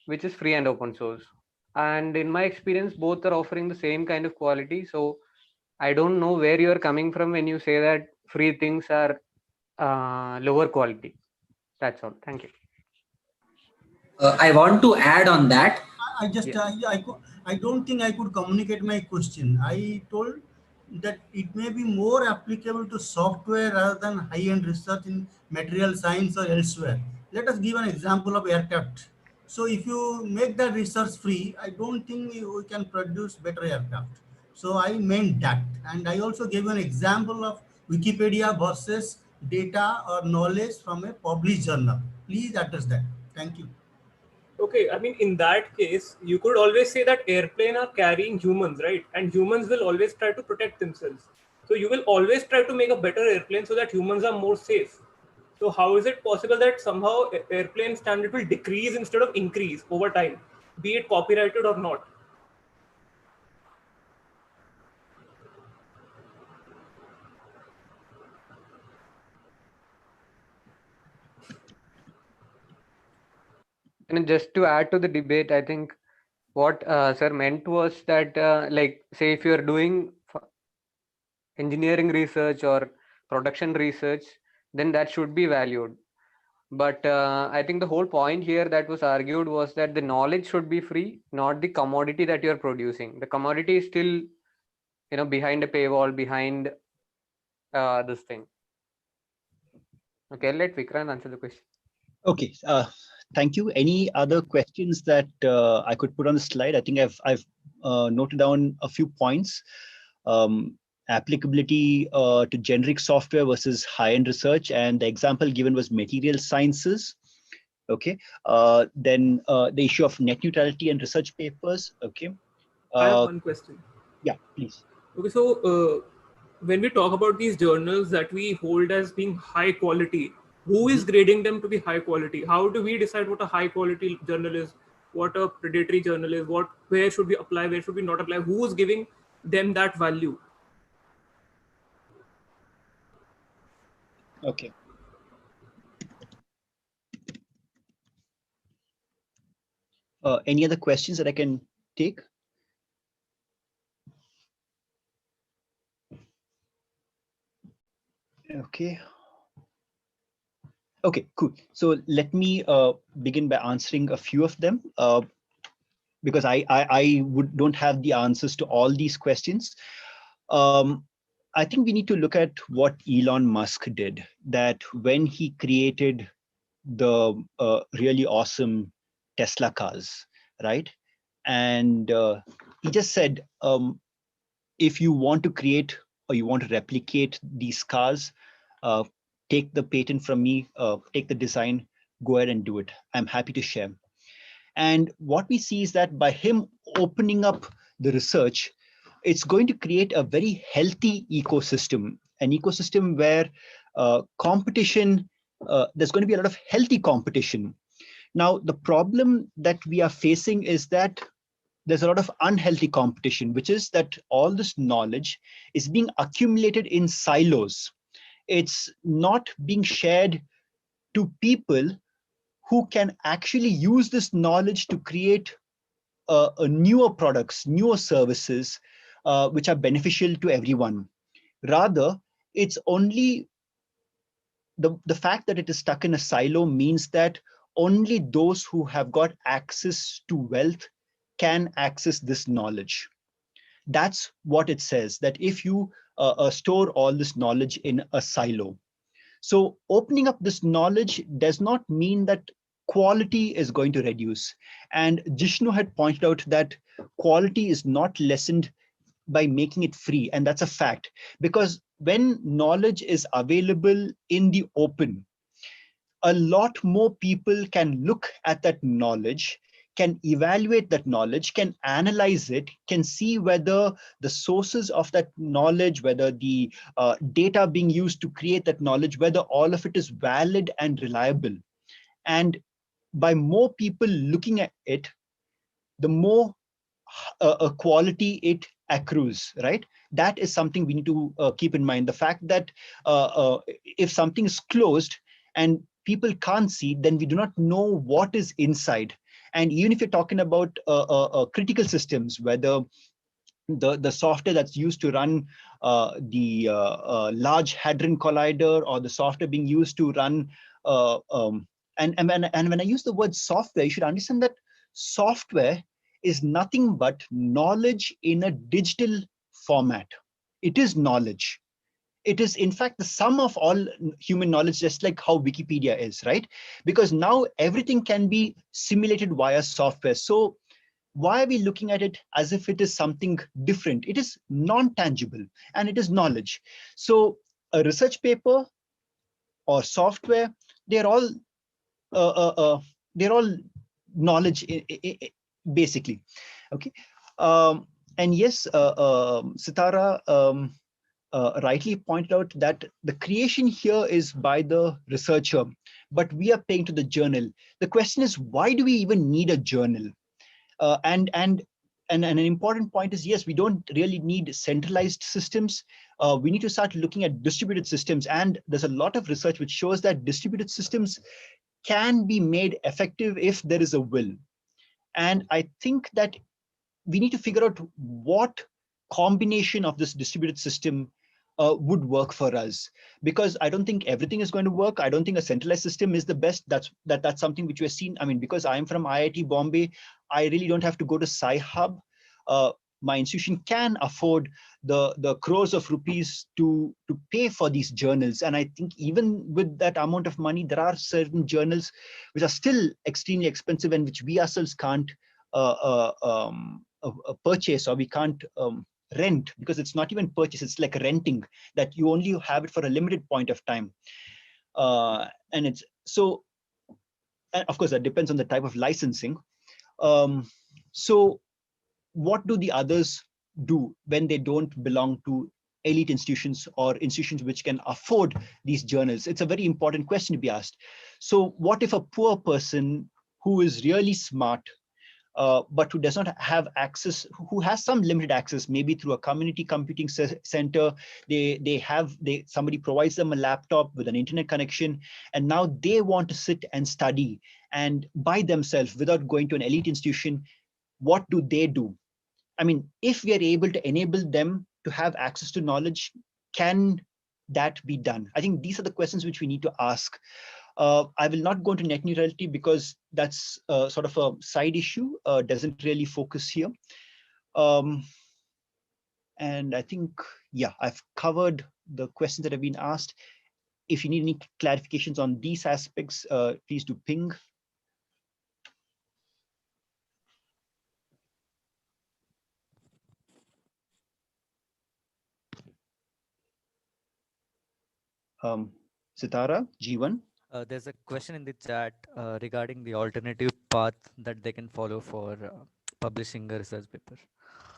which is free and open source. And in my experience, both are offering the same kind of quality. So I don't know where you are coming from when you say that free things are lower quality. That's all. Thank you. I want to add on that. I just, I don't think I could communicate my question. I told that it may be more applicable to software rather than high-end research in material science or elsewhere. Let us give an example of aircraft. So if you make that research free, I don't think we can produce better aircraft. So I meant that. And I also gave an example of Wikipedia versus data or knowledge from a published journal. Please address that. Thank you. Okay, I mean, in that case, you could always say that airplane are carrying humans, right? And humans will always try to protect themselves. So you will always try to make a better airplane so that humans are more safe. So how is it possible that somehow airplane standard will decrease instead of increase over time, be it copyrighted or not? And just to add to the debate, I think what sir meant was that like say if you're doing engineering research or production research, then that should be valued. But I think the whole point here that was argued was that the knowledge should be free, not the commodity that you're producing. The commodity is still, behind a paywall, behind this thing. Okay, I'll let Vikram answer the question. Okay, thank you. Any other questions that I could put on the slide? I think I've noted down a few points. Applicability to generic software versus high-end research, and the example given was material sciences. Okay, then the issue of net neutrality and research papers. Okay, I have one question. Yeah, please. Okay, so when we talk about these journals that we hold as being high quality, who is grading them to be high quality? How do we decide what a high quality journal is, what a predatory journal is, where should we apply, where should we not apply? Who is giving them that value? Okay. Any other questions that I can take? Okay. Okay, cool. So let me begin by answering a few of them because I don't have the answers to all these questions. I think we need to look at what Elon Musk did, that when he created the really awesome Tesla cars, right? And he just said, if you want to create or you want to replicate these cars, take the patent from me, take the design, go ahead and do it. I'm happy to share. And what we see is that by him opening up the research, it's going to create a very healthy ecosystem, an ecosystem where competition, there's going to be a lot of healthy competition. Now, the problem that we are facing is that there's a lot of unhealthy competition, which is that all this knowledge is being accumulated in silos. It's not being shared to people who can actually use this knowledge to create newer products, newer services, which are beneficial to everyone. Rather, it's only the fact that it is stuck in a silo means that only those who have got access to wealth can access this knowledge. That's what it says, that if you store all this knowledge in a silo. So opening up this knowledge does not mean that quality is going to reduce. And Jishnu had pointed out that quality is not lessened by making it free. And that's a fact, because when knowledge is available in the open, a lot more people can look at that knowledge, can evaluate that knowledge, can analyze it, can see whether the sources of that knowledge, whether the data being used to create that knowledge, whether all of it is valid and reliable. And by more people looking at it, the more quality it accrues, right? That is something we need to keep in mind. The fact that if something is closed and people can't see, then we do not know what is inside. And even if you're talking about critical systems, whether the software that's used to run the Large Hadron Collider, or the software being used to run, and when I use the word software, you should understand that software is nothing but knowledge in a digital format. It is knowledge. It is, in fact, the sum of all human knowledge, just like how Wikipedia is, right? Because now everything can be simulated via software. So why are we looking at it as if it is something different? It is non-tangible and it is knowledge. So a research paper or software, they're all knowledge basically. Okay. And yes, Sitara rightly pointed out that the creation here is by the researcher, but we are paying to the journal. The question is, why do we even need a journal? And an important point is, yes, we don't really need centralized systems. We need to start looking at distributed systems. And there's a lot of research which shows that distributed systems can be made effective if there is a will. And I think that we need to figure out what combination of this distributed system would work for us, because I don't think everything is going to work. I don't think a centralized system is the best. That's something which we've seen. I mean, because I'm from IIT Bombay, I really don't have to go to SciHub. My institution can afford the crores of rupees to pay for these journals. And I think even with that amount of money, there are certain journals which are still extremely expensive and which we ourselves can't purchase, or we can't rent, because it's not even purchase, it's like renting, that you only have it for a limited point of time. And it's so, and of course that depends on the type of licensing. So what do the others do when they don't belong to elite institutions or institutions which can afford these journals? It's a very important question to be asked. So what if a poor person who is really smart, but who does not have access, who has some limited access, maybe through a community computing center, somebody provides them a laptop with an internet connection, and now they want to sit and study and by themselves without going to an elite institution? What do they do? I mean, if we are able to enable them to have access to knowledge, can that be done? I think these are the questions which we need to ask. I will not go into net neutrality because that's sort of a side issue, doesn't really focus here. And I think, yeah, I've covered the questions that have been asked. If you need any clarifications on these aspects, please do ping. Sitara, Jeevan? There's a question in the chat regarding the alternative path that they can follow for publishing a research paper.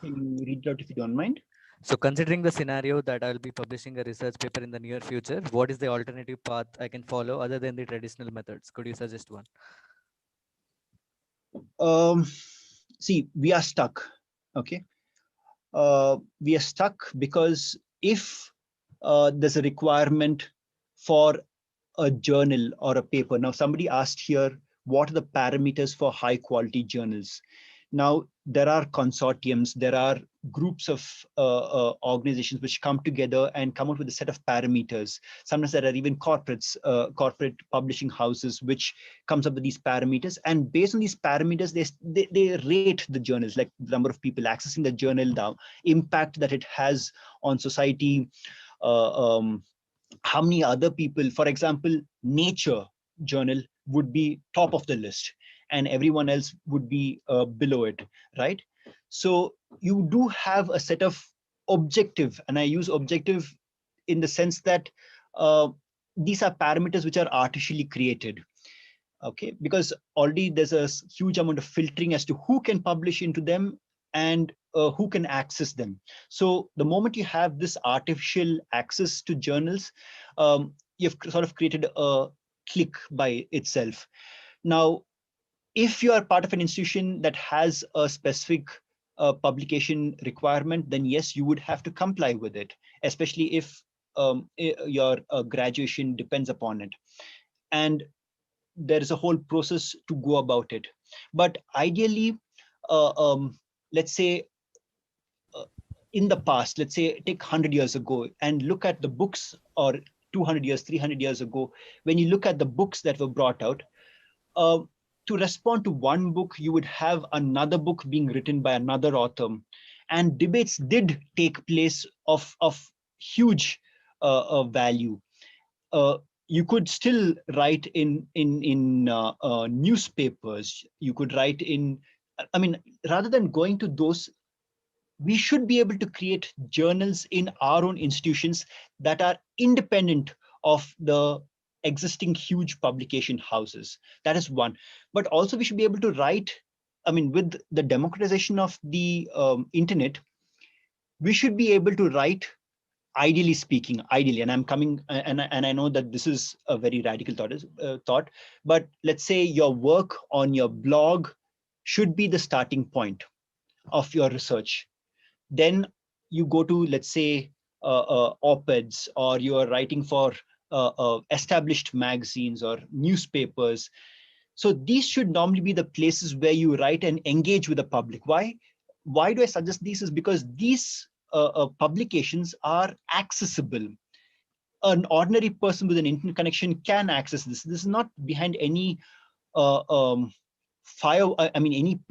Can you read it out if you don't mind? So considering the scenario that I'll be publishing a research paper in the near future, what is the alternative path I can follow other than the traditional methods? Could you suggest one? See, we are stuck, okay? We are stuck because if there's a requirement for a journal or a paper. Now, somebody asked here, what are the parameters for high quality journals? Now, there are consortiums, there are groups of organizations which come together and come up with a set of parameters. Sometimes there are even corporates, corporate publishing houses, which comes up with these parameters. And based on these parameters, they rate the journals, like the number of people accessing the journal, the impact that it has on society, how many other people, for example, Nature journal would be top of the list and everyone else would be below it, right? So you do have a set of objective, and I use objective in the sense that these are parameters which are artificially created, okay? Because already there's a huge amount of filtering as to who can publish into them and who can access them. So the moment you have this artificial access to journals, you've sort of created a clique by itself. Now, if you are part of an institution that has a specific publication requirement, then yes, you would have to comply with it, especially if your graduation depends upon it. And there is a whole process to go about it. But ideally, let's say in the past, let's say take 100 years ago and look at the books, or 200 years, 300 years ago, when you look at the books that were brought out, to respond to one book, you would have another book being written by another author. And debates did take place of huge value. You could still write in newspapers. You could write in, I mean, rather than going to those, we should be able to create journals in our own institutions that are independent of the existing huge publication houses. That is one. But also we should be able to write, I mean, with the democratization of the internet, we should be able to write, ideally speaking, ideally, and I'm coming, and I know that this is a very radical thought, but let's say your work on your blog should be the starting point of your research. Then you go to, let's say, op-eds, or you are writing for established magazines or newspapers. So these should normally be the places where you write and engage with the public. Why do I suggest these? Is because these publications are accessible. An ordinary person with an internet connection can access this. This is not behind any any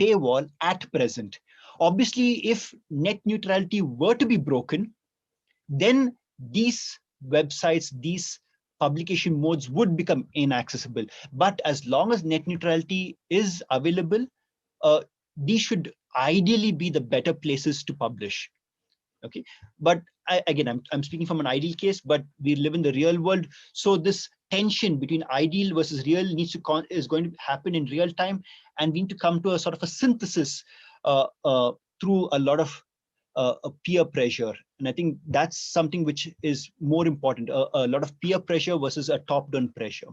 paywall at present. Obviously, if net neutrality were to be broken, then these websites, these publication modes would become inaccessible. But as long as net neutrality is available, these should ideally be the better places to publish. Okay, but I'm speaking from an ideal case, but we live in the real world. So this tension between ideal versus real is going to happen in real time, and we need to come to a sort of a synthesis through a lot of a peer pressure. And I think that's something which is more important, a lot of peer pressure versus a top-down pressure.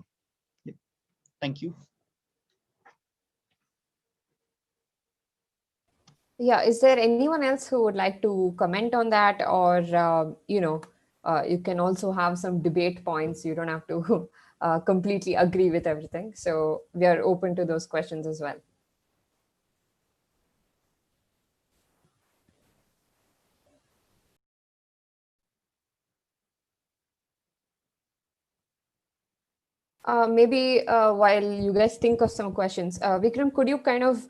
Yeah. Thank you. Yeah, is there anyone else who would like to comment on that? Or, you can also have some debate points. You don't have to completely agree with everything. So we are open to those questions as well. Maybe while you guys think of some questions, Vikram, could you kind of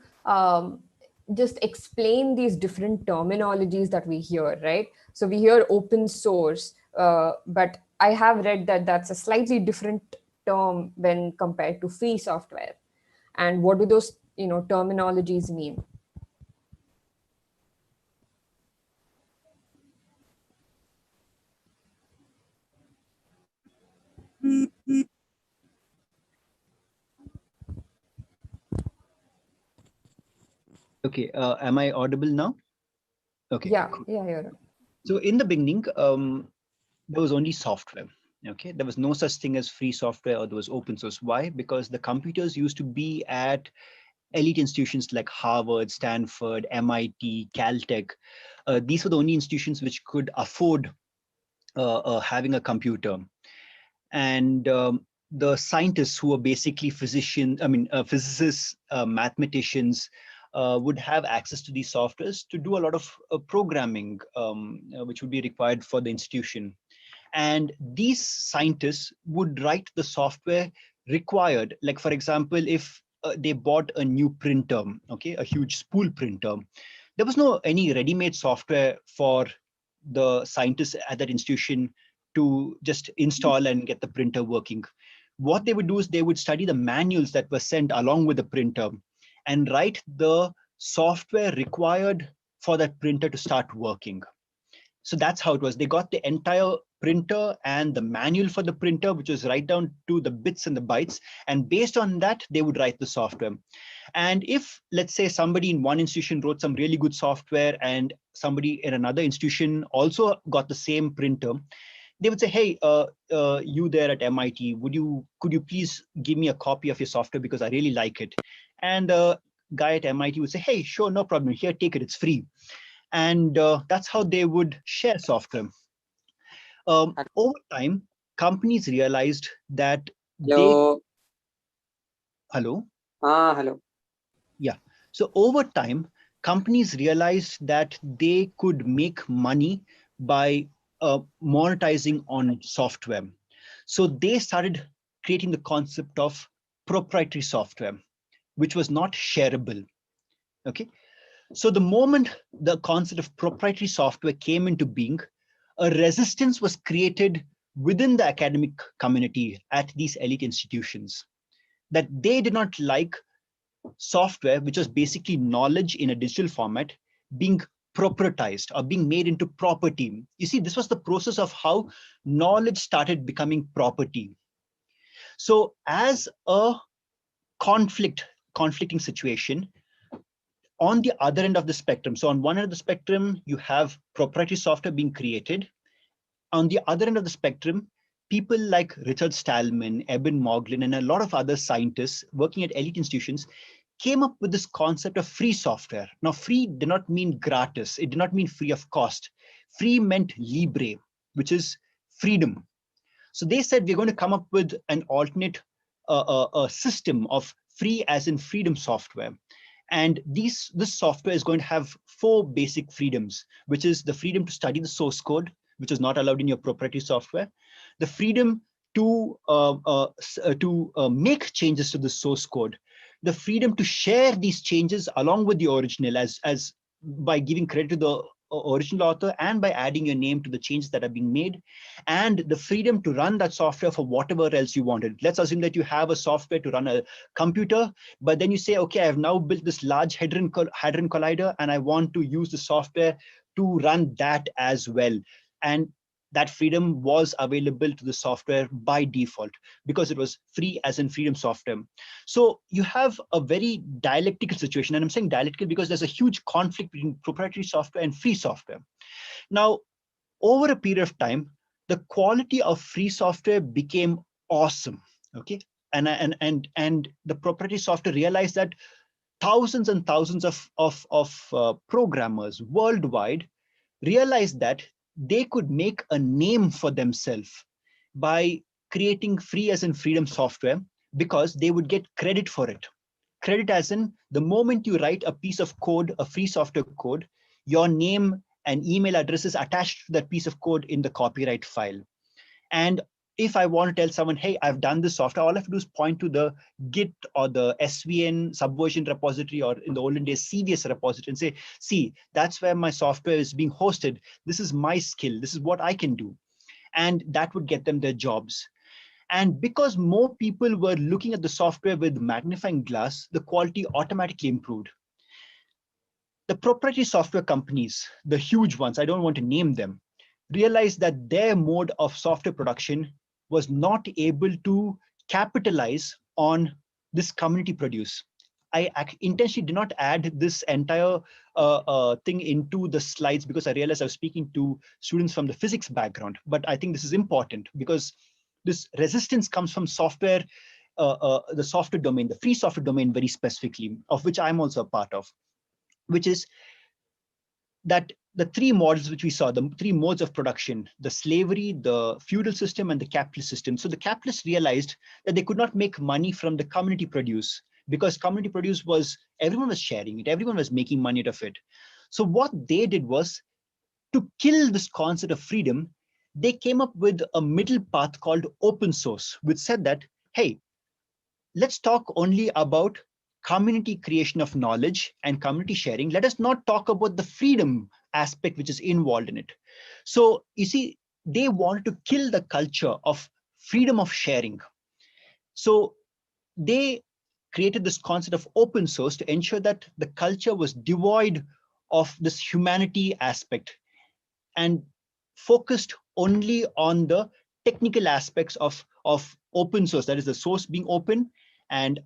just explain these different terminologies that we hear, right? So we hear open source, but I have read that that's a slightly different term when compared to free software. And what do those terminologies mean? Okay, am I audible now? Okay. Yeah, Cool. yeah, you're. So in the beginning, there was only software. Okay, there was no such thing as free software or there was open source. Why? Because the computers used to be at elite institutions like Harvard, Stanford, MIT, Caltech. These were the only institutions which could afford having a computer. And the scientists who were basically physicists, mathematicians, would have access to these softwares to do a lot of programming, which would be required for the institution. And these scientists would write the software required. Like, for example, if they bought a new printer, okay, a huge spool printer, there was no any ready-made software for the scientists at that institution to just install and get the printer working. What they would do is they would study the manuals that were sent along with the printer and write the software required for that printer to start working. So that's how it was. They got the entire printer and the manual for the printer, which was right down to the bits and the bytes. And based on that, they would write the software. And if, let's say, somebody in one institution wrote some really good software and somebody in another institution also got the same printer, they would say, hey, you there at MIT, could you please give me a copy of your software because I really like it? And the guy at MIT would say, hey, sure, no problem. Here, take it. It's free. And that's how they would share software. Over time, companies realized that Hello. Hello? Hello. Yeah. So over time, companies realized that they could make money by monetizing on software. So they started creating the concept of proprietary software, which was not shareable. Okay. So the moment the concept of proprietary software came into being, a resistance was created within the academic community at these elite institutions that they did not like software, which was basically knowledge in a digital format, being proprietized or being made into property. You see, this was the process of how knowledge started becoming property. So as a conflicting situation, on the other end of the spectrum, so on one end of the spectrum, you have proprietary software being created. On the other end of the spectrum, people like Richard Stallman, Eben Moglen, and a lot of other scientists working at elite institutions came up with this concept of free software. Now, free did not mean gratis. It did not mean free of cost. Free meant libre, which is freedom. So they said we're going to come up with an alternate system of free as in freedom software. And this software is going to have 4 basic freedoms, which is the freedom to study the source code, which is not allowed in your proprietary software, the freedom to make changes to the source code, the freedom to share these changes along with the original as by giving credit to the original author and by adding your name to the changes that are being made, and the freedom to run that software for whatever else you wanted. Let's assume that you have a software to run a computer, but then you say, okay, I've now built this large hadron collider and I want to use the software to run that as well. And that freedom was available to the software by default because it was free as in freedom software. So you have a very dialectical situation, and I'm saying dialectical because there's a huge conflict between proprietary software and free software. Now, over a period of time, the quality of free software became awesome. Okay, and the proprietary software realized that thousands and thousands of programmers worldwide realized that they could make a name for themselves by creating free as in freedom software because they would get credit for it. Credit as in the moment you write a piece of code, a free software code, your name and email address is attached to that piece of code in the copyright file. And if I want to tell someone, hey, I've done this software, all I have to do is point to the Git or the SVN Subversion repository, or in the olden days, CVS repository, and say, see, that's where my software is being hosted. This is my skill. This is what I can do. And that would get them their jobs. And because more people were looking at the software with magnifying glass, the quality automatically improved. The proprietary software companies, the huge ones, I don't want to name them, realized that their mode of software production was not able to capitalize on this community produce. I intentionally did not add this entire thing into the slides because I realized I was speaking to students from the physics background, but I think this is important because this resistance comes from software, the software domain, the free software domain very specifically, of which I'm also a part of, which is that the 3 models which we saw, the 3 modes of production, the slavery, the feudal system, and the capitalist system. So the capitalists realized that they could not make money from the community produce because community produce was, everyone was sharing it, everyone was making money out of it. So what they did was, to kill this concept of freedom, they came up with a middle path called open source, which said that, hey, let's talk only about community creation of knowledge and community sharing. Let us not talk about the freedom aspect which is involved in it. So you see, they wanted to kill the culture of freedom of sharing. So they created this concept of open source to ensure that the culture was devoid of this humanity aspect and focused only on the technical aspects of open source, that is the source being open, and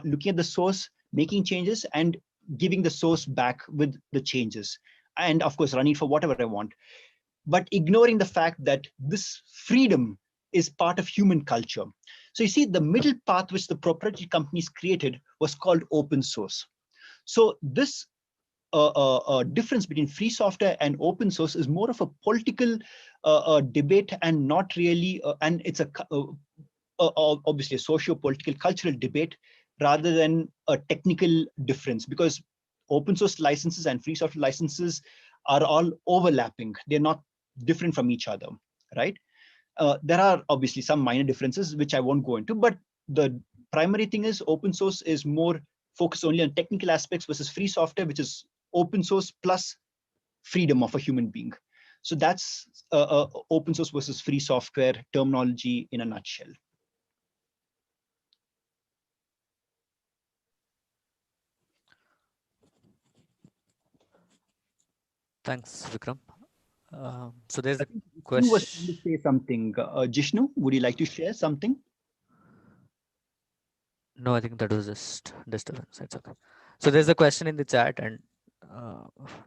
looking at the source, making changes, and giving the source back with the changes, and of course running for whatever I want, but ignoring the fact that this freedom is part of human culture. So you see, the middle path which the proprietary companies created was called open source. So this difference between free software and open source is more of a political debate and not really, and it's obviously a socio-political cultural debate rather than a technical difference, because open source licenses and free software licenses are all overlapping. They're not different from each other, right? There are obviously some minor differences which I won't go into, but the primary thing is open source is more focused only on technical aspects versus free software, which is open source plus freedom of a human being. So that's open source versus free software terminology in a nutshell. Thanks, Vikram. So there's a You were trying to question. say something, Jishnu. Would you like to share something? No, I think that was just disturbance. It's okay. So there's a question in the chat, and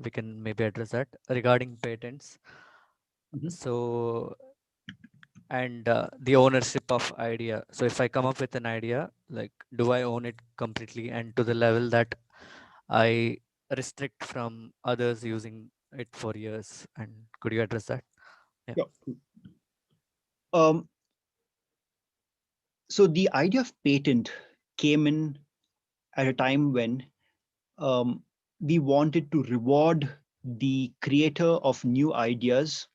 we can maybe address that regarding patents. Mhm. So, and the ownership of idea. So if I come up with an idea, like, do I own it completely and to the level that I restrict from others using it for years? And could you address that? Yeah. Yeah. So the idea of patent came in at a time when we wanted to reward the creator of new ideas,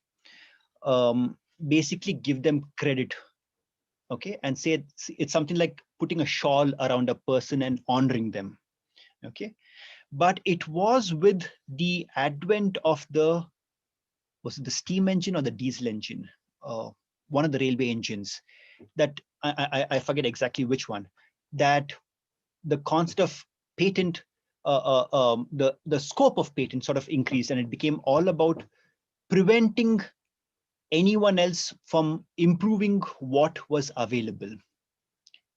basically give them credit, okay, and say it's something like putting a shawl around a person and honoring them, okay. But it was with the advent of was it the steam engine or the diesel engine, one of the railway engines, that I forget exactly which one, that the concept of patent, the scope of patent sort of increased, and it became all about preventing anyone else from improving what was available.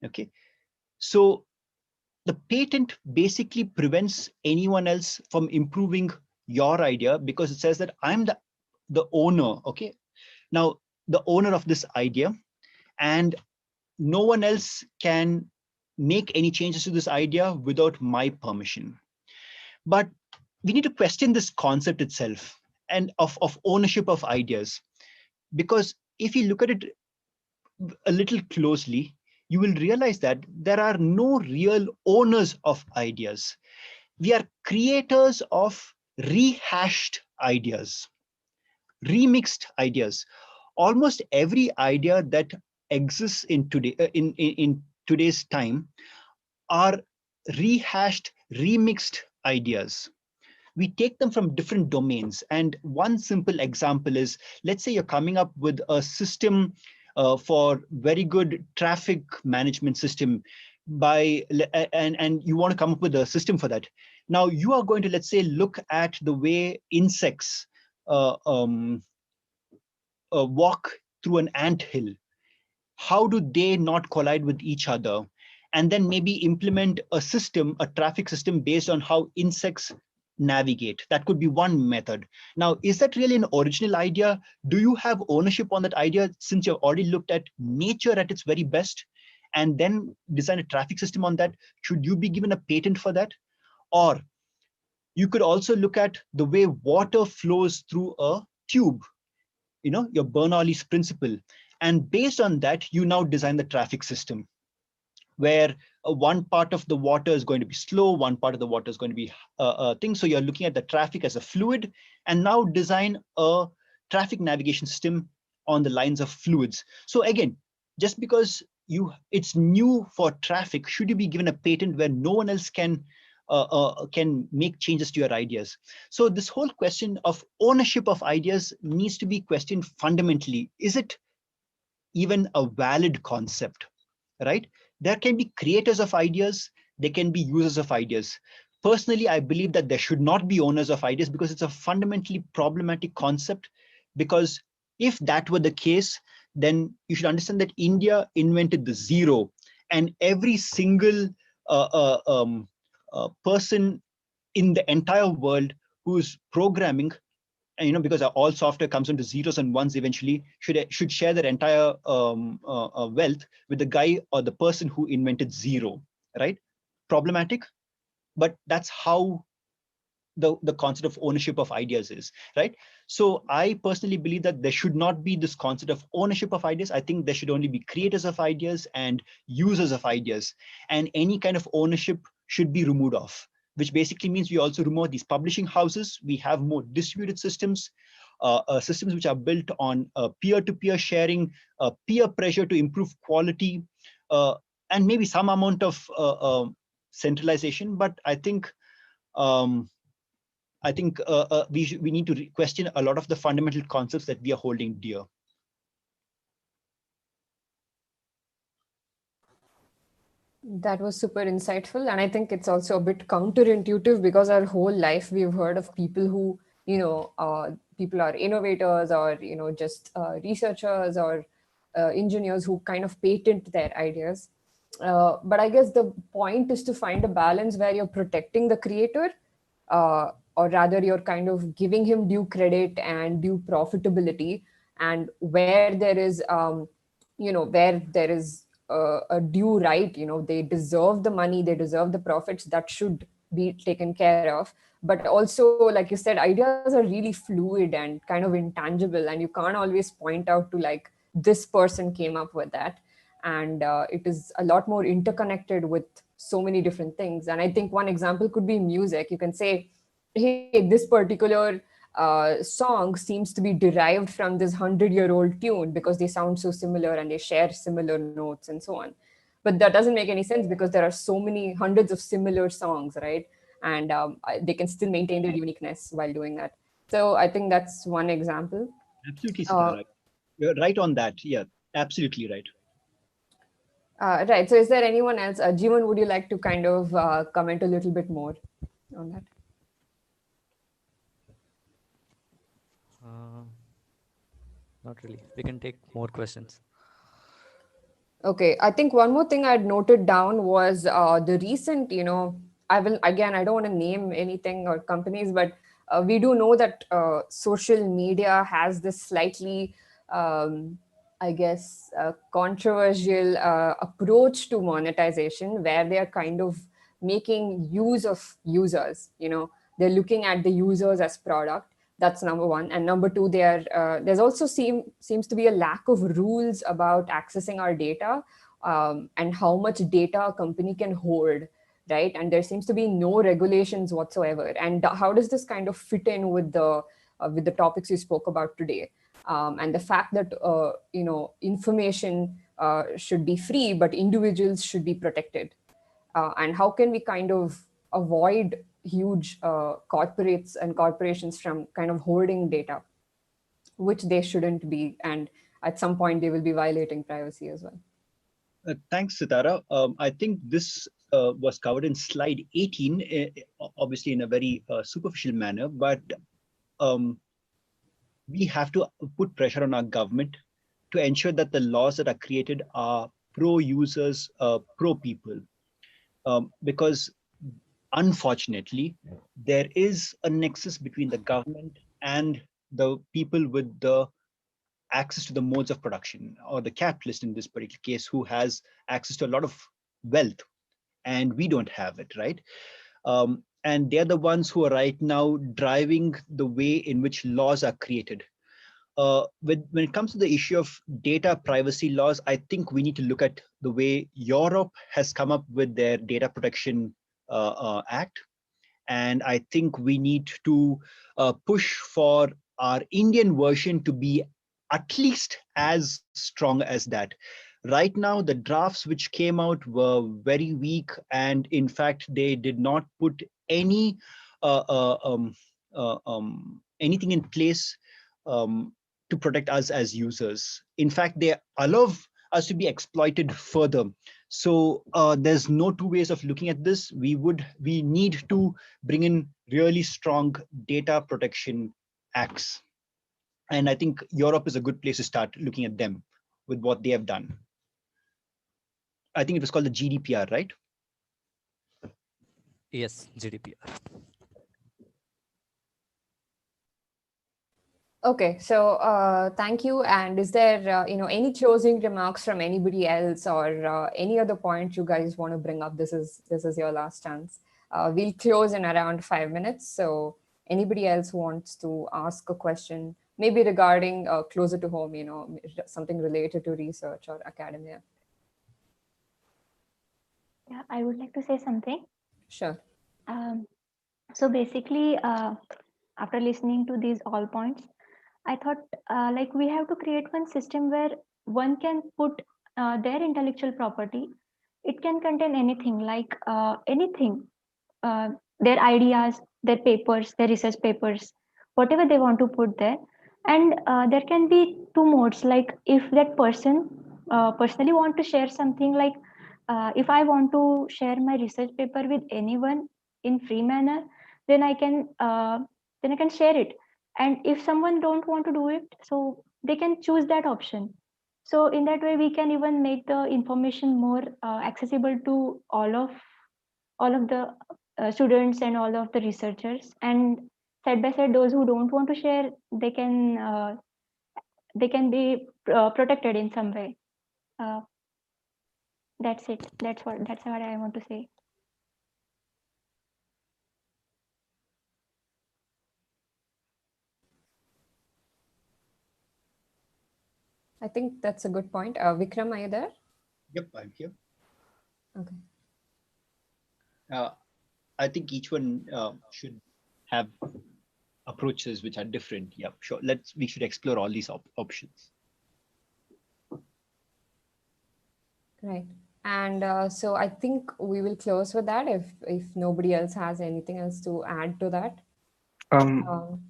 Okay, so the patent basically prevents anyone else from improving your idea, because it says that I'm the owner. Okay, now the owner of this idea, and no one else can make any changes to this idea without my permission. But we need to question this concept itself and of ownership of ideas, because if you look at it a little closely, you will realize that there are no real owners of ideas. We are creators of rehashed ideas, remixed ideas. Almost every idea that exists in in today's time are rehashed, remixed ideas. We take them from different domains. And one simple example is, let's say you're coming up with a system for very good traffic management system and you want to come up with a system for that. Now you are going to, let's say, look at the way insects walk through an ant hill. How do they not collide with each other? And then maybe implement a system, a traffic system based on how insects navigate. That could be one method. Now, is that really an original idea? Do you have ownership on that idea, since you've already looked at nature at its very best and then design a traffic system on that? Should you be given a patent for that? Or you could also look at the way water flows through a tube, your Bernoulli's principle. And based on that, you now design the traffic system, where one part of the water is going to be slow, one part of the water is going to be thing. So you're looking at the traffic as a fluid, and now design a traffic navigation system on the lines of fluids. So again, just because it's new for traffic, should you be given a patent where no one else can make changes to your ideas? So this whole question of ownership of ideas needs to be questioned fundamentally. Is it even a valid concept, right? There can be creators of ideas, there can be users of ideas. Personally, I believe that there should not be owners of ideas, because it's a fundamentally problematic concept. Because if that were the case, then you should understand that India invented the zero, and every single person in the entire world who's programming, and because all software comes into zeros and ones eventually, should share their entire wealth with the guy or the person who invented zero, right? Problematic, but that's how the concept of ownership of ideas is, right? So I personally believe that there should not be this concept of ownership of ideas. I think there should only be creators of ideas and users of ideas, and any kind of ownership should be removed off, which basically means we also remove these publishing houses. We have more distributed systems, systems which are built on peer-to-peer sharing, peer pressure to improve quality, and maybe some amount of centralization. But I think we need to question a lot of the fundamental concepts that we are holding dear. That was super insightful. And I think it's also a bit counterintuitive, because our whole life we've heard of people who, people are innovators, or, just researchers or engineers who kind of patent their ideas. But I guess the point is to find a balance where you're protecting the creator, or rather you're kind of giving him due credit and due profitability. And where there is, where there is a due right, they deserve the money, they deserve the profits, that should be taken care of. But also, like you said, ideas are really fluid and kind of intangible, and you can't always point out to, like, this person came up with that. and it is a lot more interconnected with so many different things. And I think one example could be music. You can say, hey, this particular song seems to be derived from this 100-year-old tune because they sound so similar and they share similar notes and so on. But that doesn't make any sense because there are so many hundreds of similar songs, right? And they can still maintain their uniqueness while doing that. So I think that's one example. Absolutely, Uh, Sitara. You're right on that. Yeah, absolutely right. right. So is there anyone else? Jeevan, would you like to kind of comment a little bit more on that? Not really. We can take more questions. Okay, I think one more thing I'd noted down was the recent, I will, again, I don't want to name anything or companies, but we do know that social media has this slightly, I guess, controversial approach to monetization where they are kind of making use of users, they're looking at the users as product. That's number one. And number two, there's also seems to be a lack of rules about accessing our data, and how much data a company can hold, right? And there seems to be no regulations whatsoever. And how does this kind of fit in with the topics you spoke about today? And the fact that information should be free, but individuals should be protected. And how can we kind of avoid huge corporates and corporations from kind of hoarding data, which they shouldn't be, and at some point they will be violating privacy as well. Thanks, Sitara. I think this was covered in slide 18, obviously in a very superficial manner, but we have to put pressure on our government to ensure that the laws that are created are pro-users, pro-people. Because unfortunately, there is a nexus between the government and the people with the access to the modes of production, or the capitalist in this particular case, who has access to a lot of wealth, and we don't have it, right? And they're the ones who are right now driving the way in which laws are created. When it comes to the issue of data privacy laws, I think we need to look at the way Europe has come up with their data protection act. And I think we need to push for our Indian version to be at least as strong as that. Right now, the drafts which came out were very weak, and in fact, they did not put any anything in place to protect us as users. In fact, they allow us to be exploited further. So there's no two ways of looking at this. We need to bring in really strong data protection acts. And I think Europe is a good place to start looking at them with what they have done. I think it was called the GDPR, right? Yes, GDPR. Okay, so thank you. And is there any closing remarks from anybody else, or any other point you guys want to bring up? This is your last chance. We'll close in around 5 minutes. So anybody else who wants to ask a question, maybe regarding closer to home, something related to research or academia. Yeah, I would like to say something. Sure. So basically, after listening to these all points, I thought like we have to create one system where one can put their intellectual property. It can contain anything, like anything, their ideas, their papers, their research papers, whatever they want to put there. And there can be two modes, like if that person personally want to share something, like if I want to share my research paper with anyone in free manner, then I can share it. And if someone don't want to do it, so they can choose that option. So in that way we can even make the information more accessible to all of the students and all of the researchers. And side by side, those who don't want to share, they can be protected in some way. uh, that's it. That's what I want to say. I think that's a good point. Vikram, are you there? Yep, I'm here. Okay. I think each one should have approaches which are different. Yeah, sure. We should explore all these options. Right. And so I think we will close with that if nobody else has anything else to add to that. Um,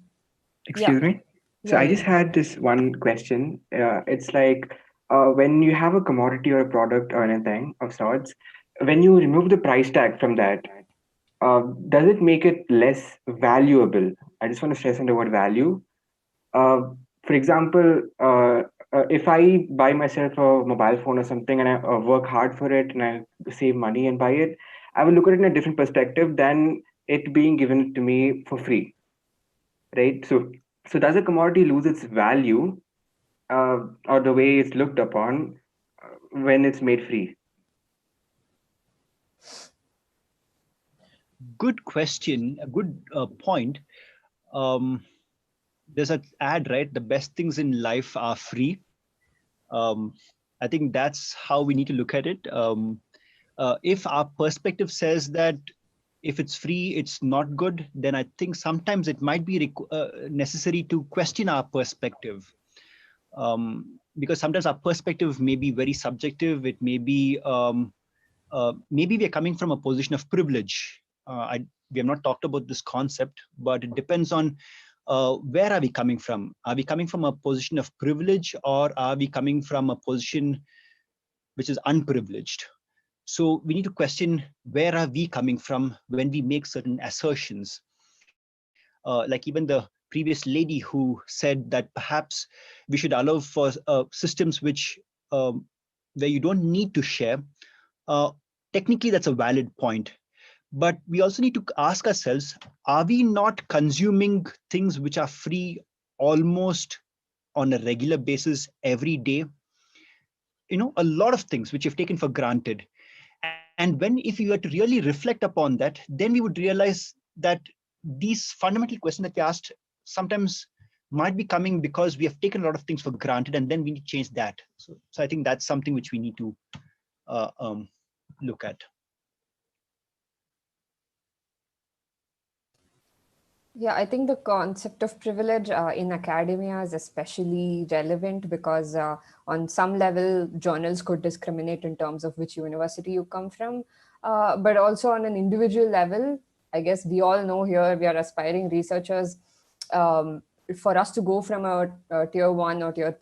Excuse me. So yeah, I you just can. had this one question. It's like when you have a commodity or a product or anything of sorts, when you remove the price tag from that, does it make it less valuable? I just want to stress on the word value. Uh, for example, if I buy myself a mobile phone or something and I work hard for it and I save money and buy it, I will look at it in a different perspective than it being given to me for free, right? So does a commodity lose its value or the way it's looked upon when it's made free? Good question. A good point. There's an ad, right? The best things in life are free. I think that's how we need to look at it. If our perspective says that if it's free, it's not good, then I think sometimes it might be necessary to question our perspective. Because sometimes our perspective may be very subjective. It may be, maybe we are coming from a position of privilege. We have not talked about this concept, but it depends on where are we coming from? Are we coming from a position of privilege, or are we coming from a position which is unprivileged? So we need to question, where are we coming from when we make certain assertions? Like even the previous lady who said that perhaps we should allow for systems which where you don't need to share. Technically, that's a valid point. But we also need to ask ourselves, are we not consuming things which are free almost on a regular basis every day? A lot of things which you've taken for granted. And when, if you were to really reflect upon that, then we would realize that these fundamental questions that you asked sometimes might be coming because we have taken a lot of things for granted, and then we need to change that. So I think that's something which we need to look at. Yeah, I think the concept of privilege in academia is especially relevant because on some level, journals could discriminate in terms of which university you come from. But also on an individual level, I guess we all know here, we are aspiring researchers. For us to go from a tier 1 or tier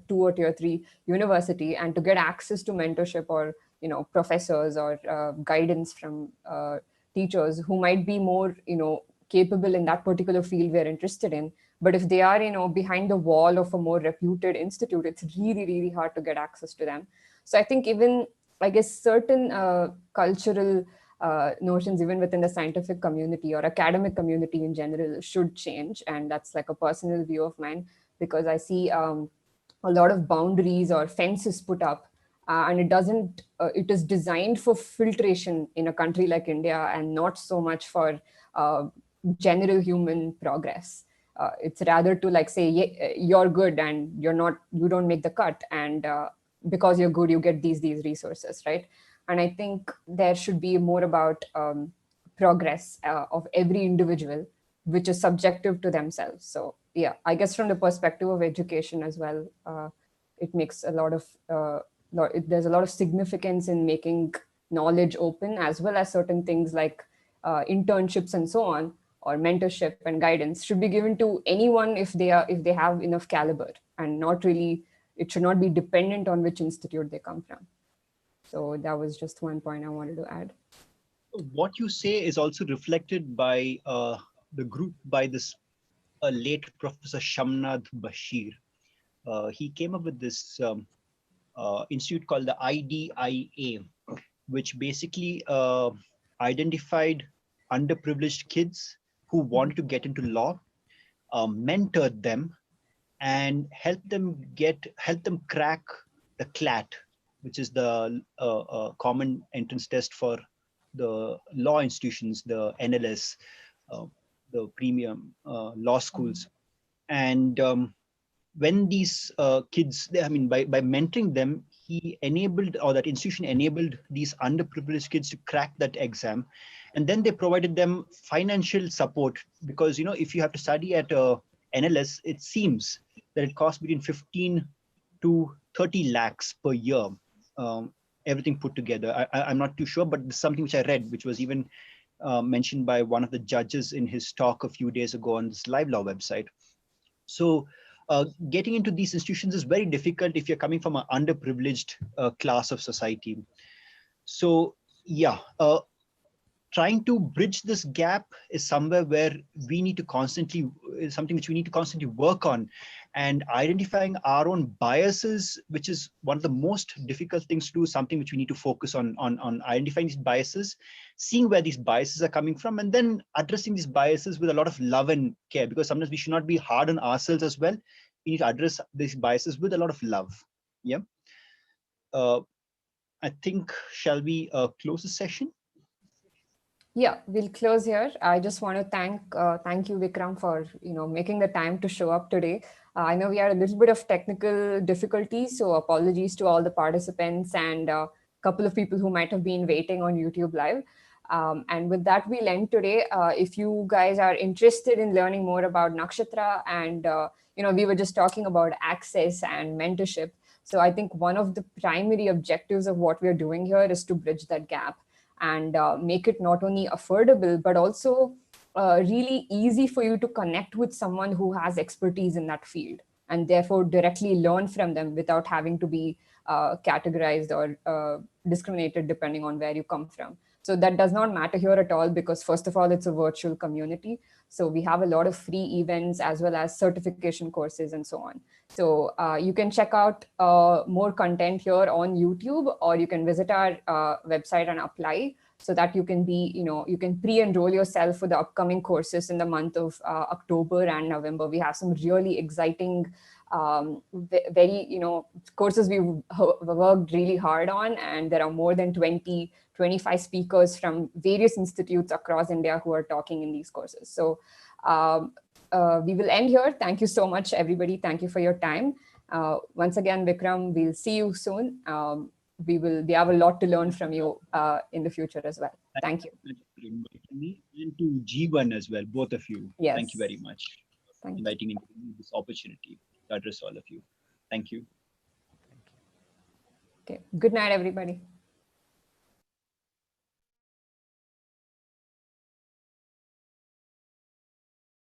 2 or tier 3 university and to get access to mentorship or professors or guidance from teachers who might be more capable in that particular field we're interested in, but if they are behind the wall of a more reputed institute, it's really, really hard to get access to them. So I think even, I guess, certain cultural notions even within the scientific community or academic community in general should change, and that's like a personal view of mine, because I see a lot of boundaries or fences put up, and it is designed for filtration in a country like India and not so much for general human progress. It's rather to like say, yeah, you're good and you don't make the cut, and because you're good you get these resources, right? And I think there should be more about progress of every individual, which is subjective to themselves. So yeah, I guess from the perspective of education as well, it makes a lot of there's a lot of significance in making knowledge open, as well as certain things like internships and so on, or mentorship and guidance should be given to anyone if they have enough caliber, and not really, it should not be dependent on which institute they come from. So that was just one point I wanted to add. What you say is also reflected by the group by this late Professor Shamnad Bashir. He came up with this institute called the IDIA, which basically identified underprivileged kids who wanted to get into law, mentored them, and helped them crack the CLAT, which is the common entrance test for the law institutions, the NLS, the premium law schools. And when these kids, by mentoring them, he enabled, or that institution enabled these underprivileged kids to crack that exam. And then they provided them financial support, because, if you have to study at NLS, it seems that it costs between 15 to 30 lakhs per year, everything put together. I'm not too sure, but it's something which I read, which was even mentioned by one of the judges in his talk a few days ago on this Live Law website. So getting into these institutions is very difficult if you're coming from an underprivileged class of society. So yeah, trying to bridge this gap is somewhere where we need to constantly, is something which we need to constantly work on, and identifying our own biases, which is one of the most difficult things to do, something which we need to focus on identifying these biases, seeing where these biases are coming from, and then addressing these biases with a lot of love and care, because sometimes we should not be hard on ourselves as well. We need to address these biases with a lot of love. Yeah. I think, shall we close the session? Yeah, we'll close here. I just want to thank you, Vikram, for making the time to show up today. I know we had a little bit of technical difficulties, so apologies to all the participants and a couple of people who might have been waiting on YouTube Live. And with that, we'll end today. If you guys are interested in learning more about Nakshatra, and we were just talking about access and mentorship. So I think one of the primary objectives of what we're doing here is to bridge that gap and make it not only affordable, but also really easy for you to connect with someone who has expertise in that field, and therefore directly learn from them without having to be categorized or discriminated depending on where you come from. So that does not matter here at all, because first of all, it's a virtual community. So we have a lot of free events as well as certification courses and so on. So you can check out more content here on YouTube, or you can visit our website and apply, so that you can you can pre-enroll yourself for the upcoming courses in the month of October and November. We have some really exciting, very, courses we've worked really hard on, and there are more than 25 speakers from various institutes across India who are talking in these courses. So we will end here. Thank you so much, everybody. Thank you for your time. Once again, Vikram, we'll see you soon. We have a lot to learn from you in the future as well. Thank you. For inviting me, and to Jeevan as well, both of you. Yes. Thank you very much for inviting me to this opportunity to address all of you. Thank you. Okay. Good night, everybody.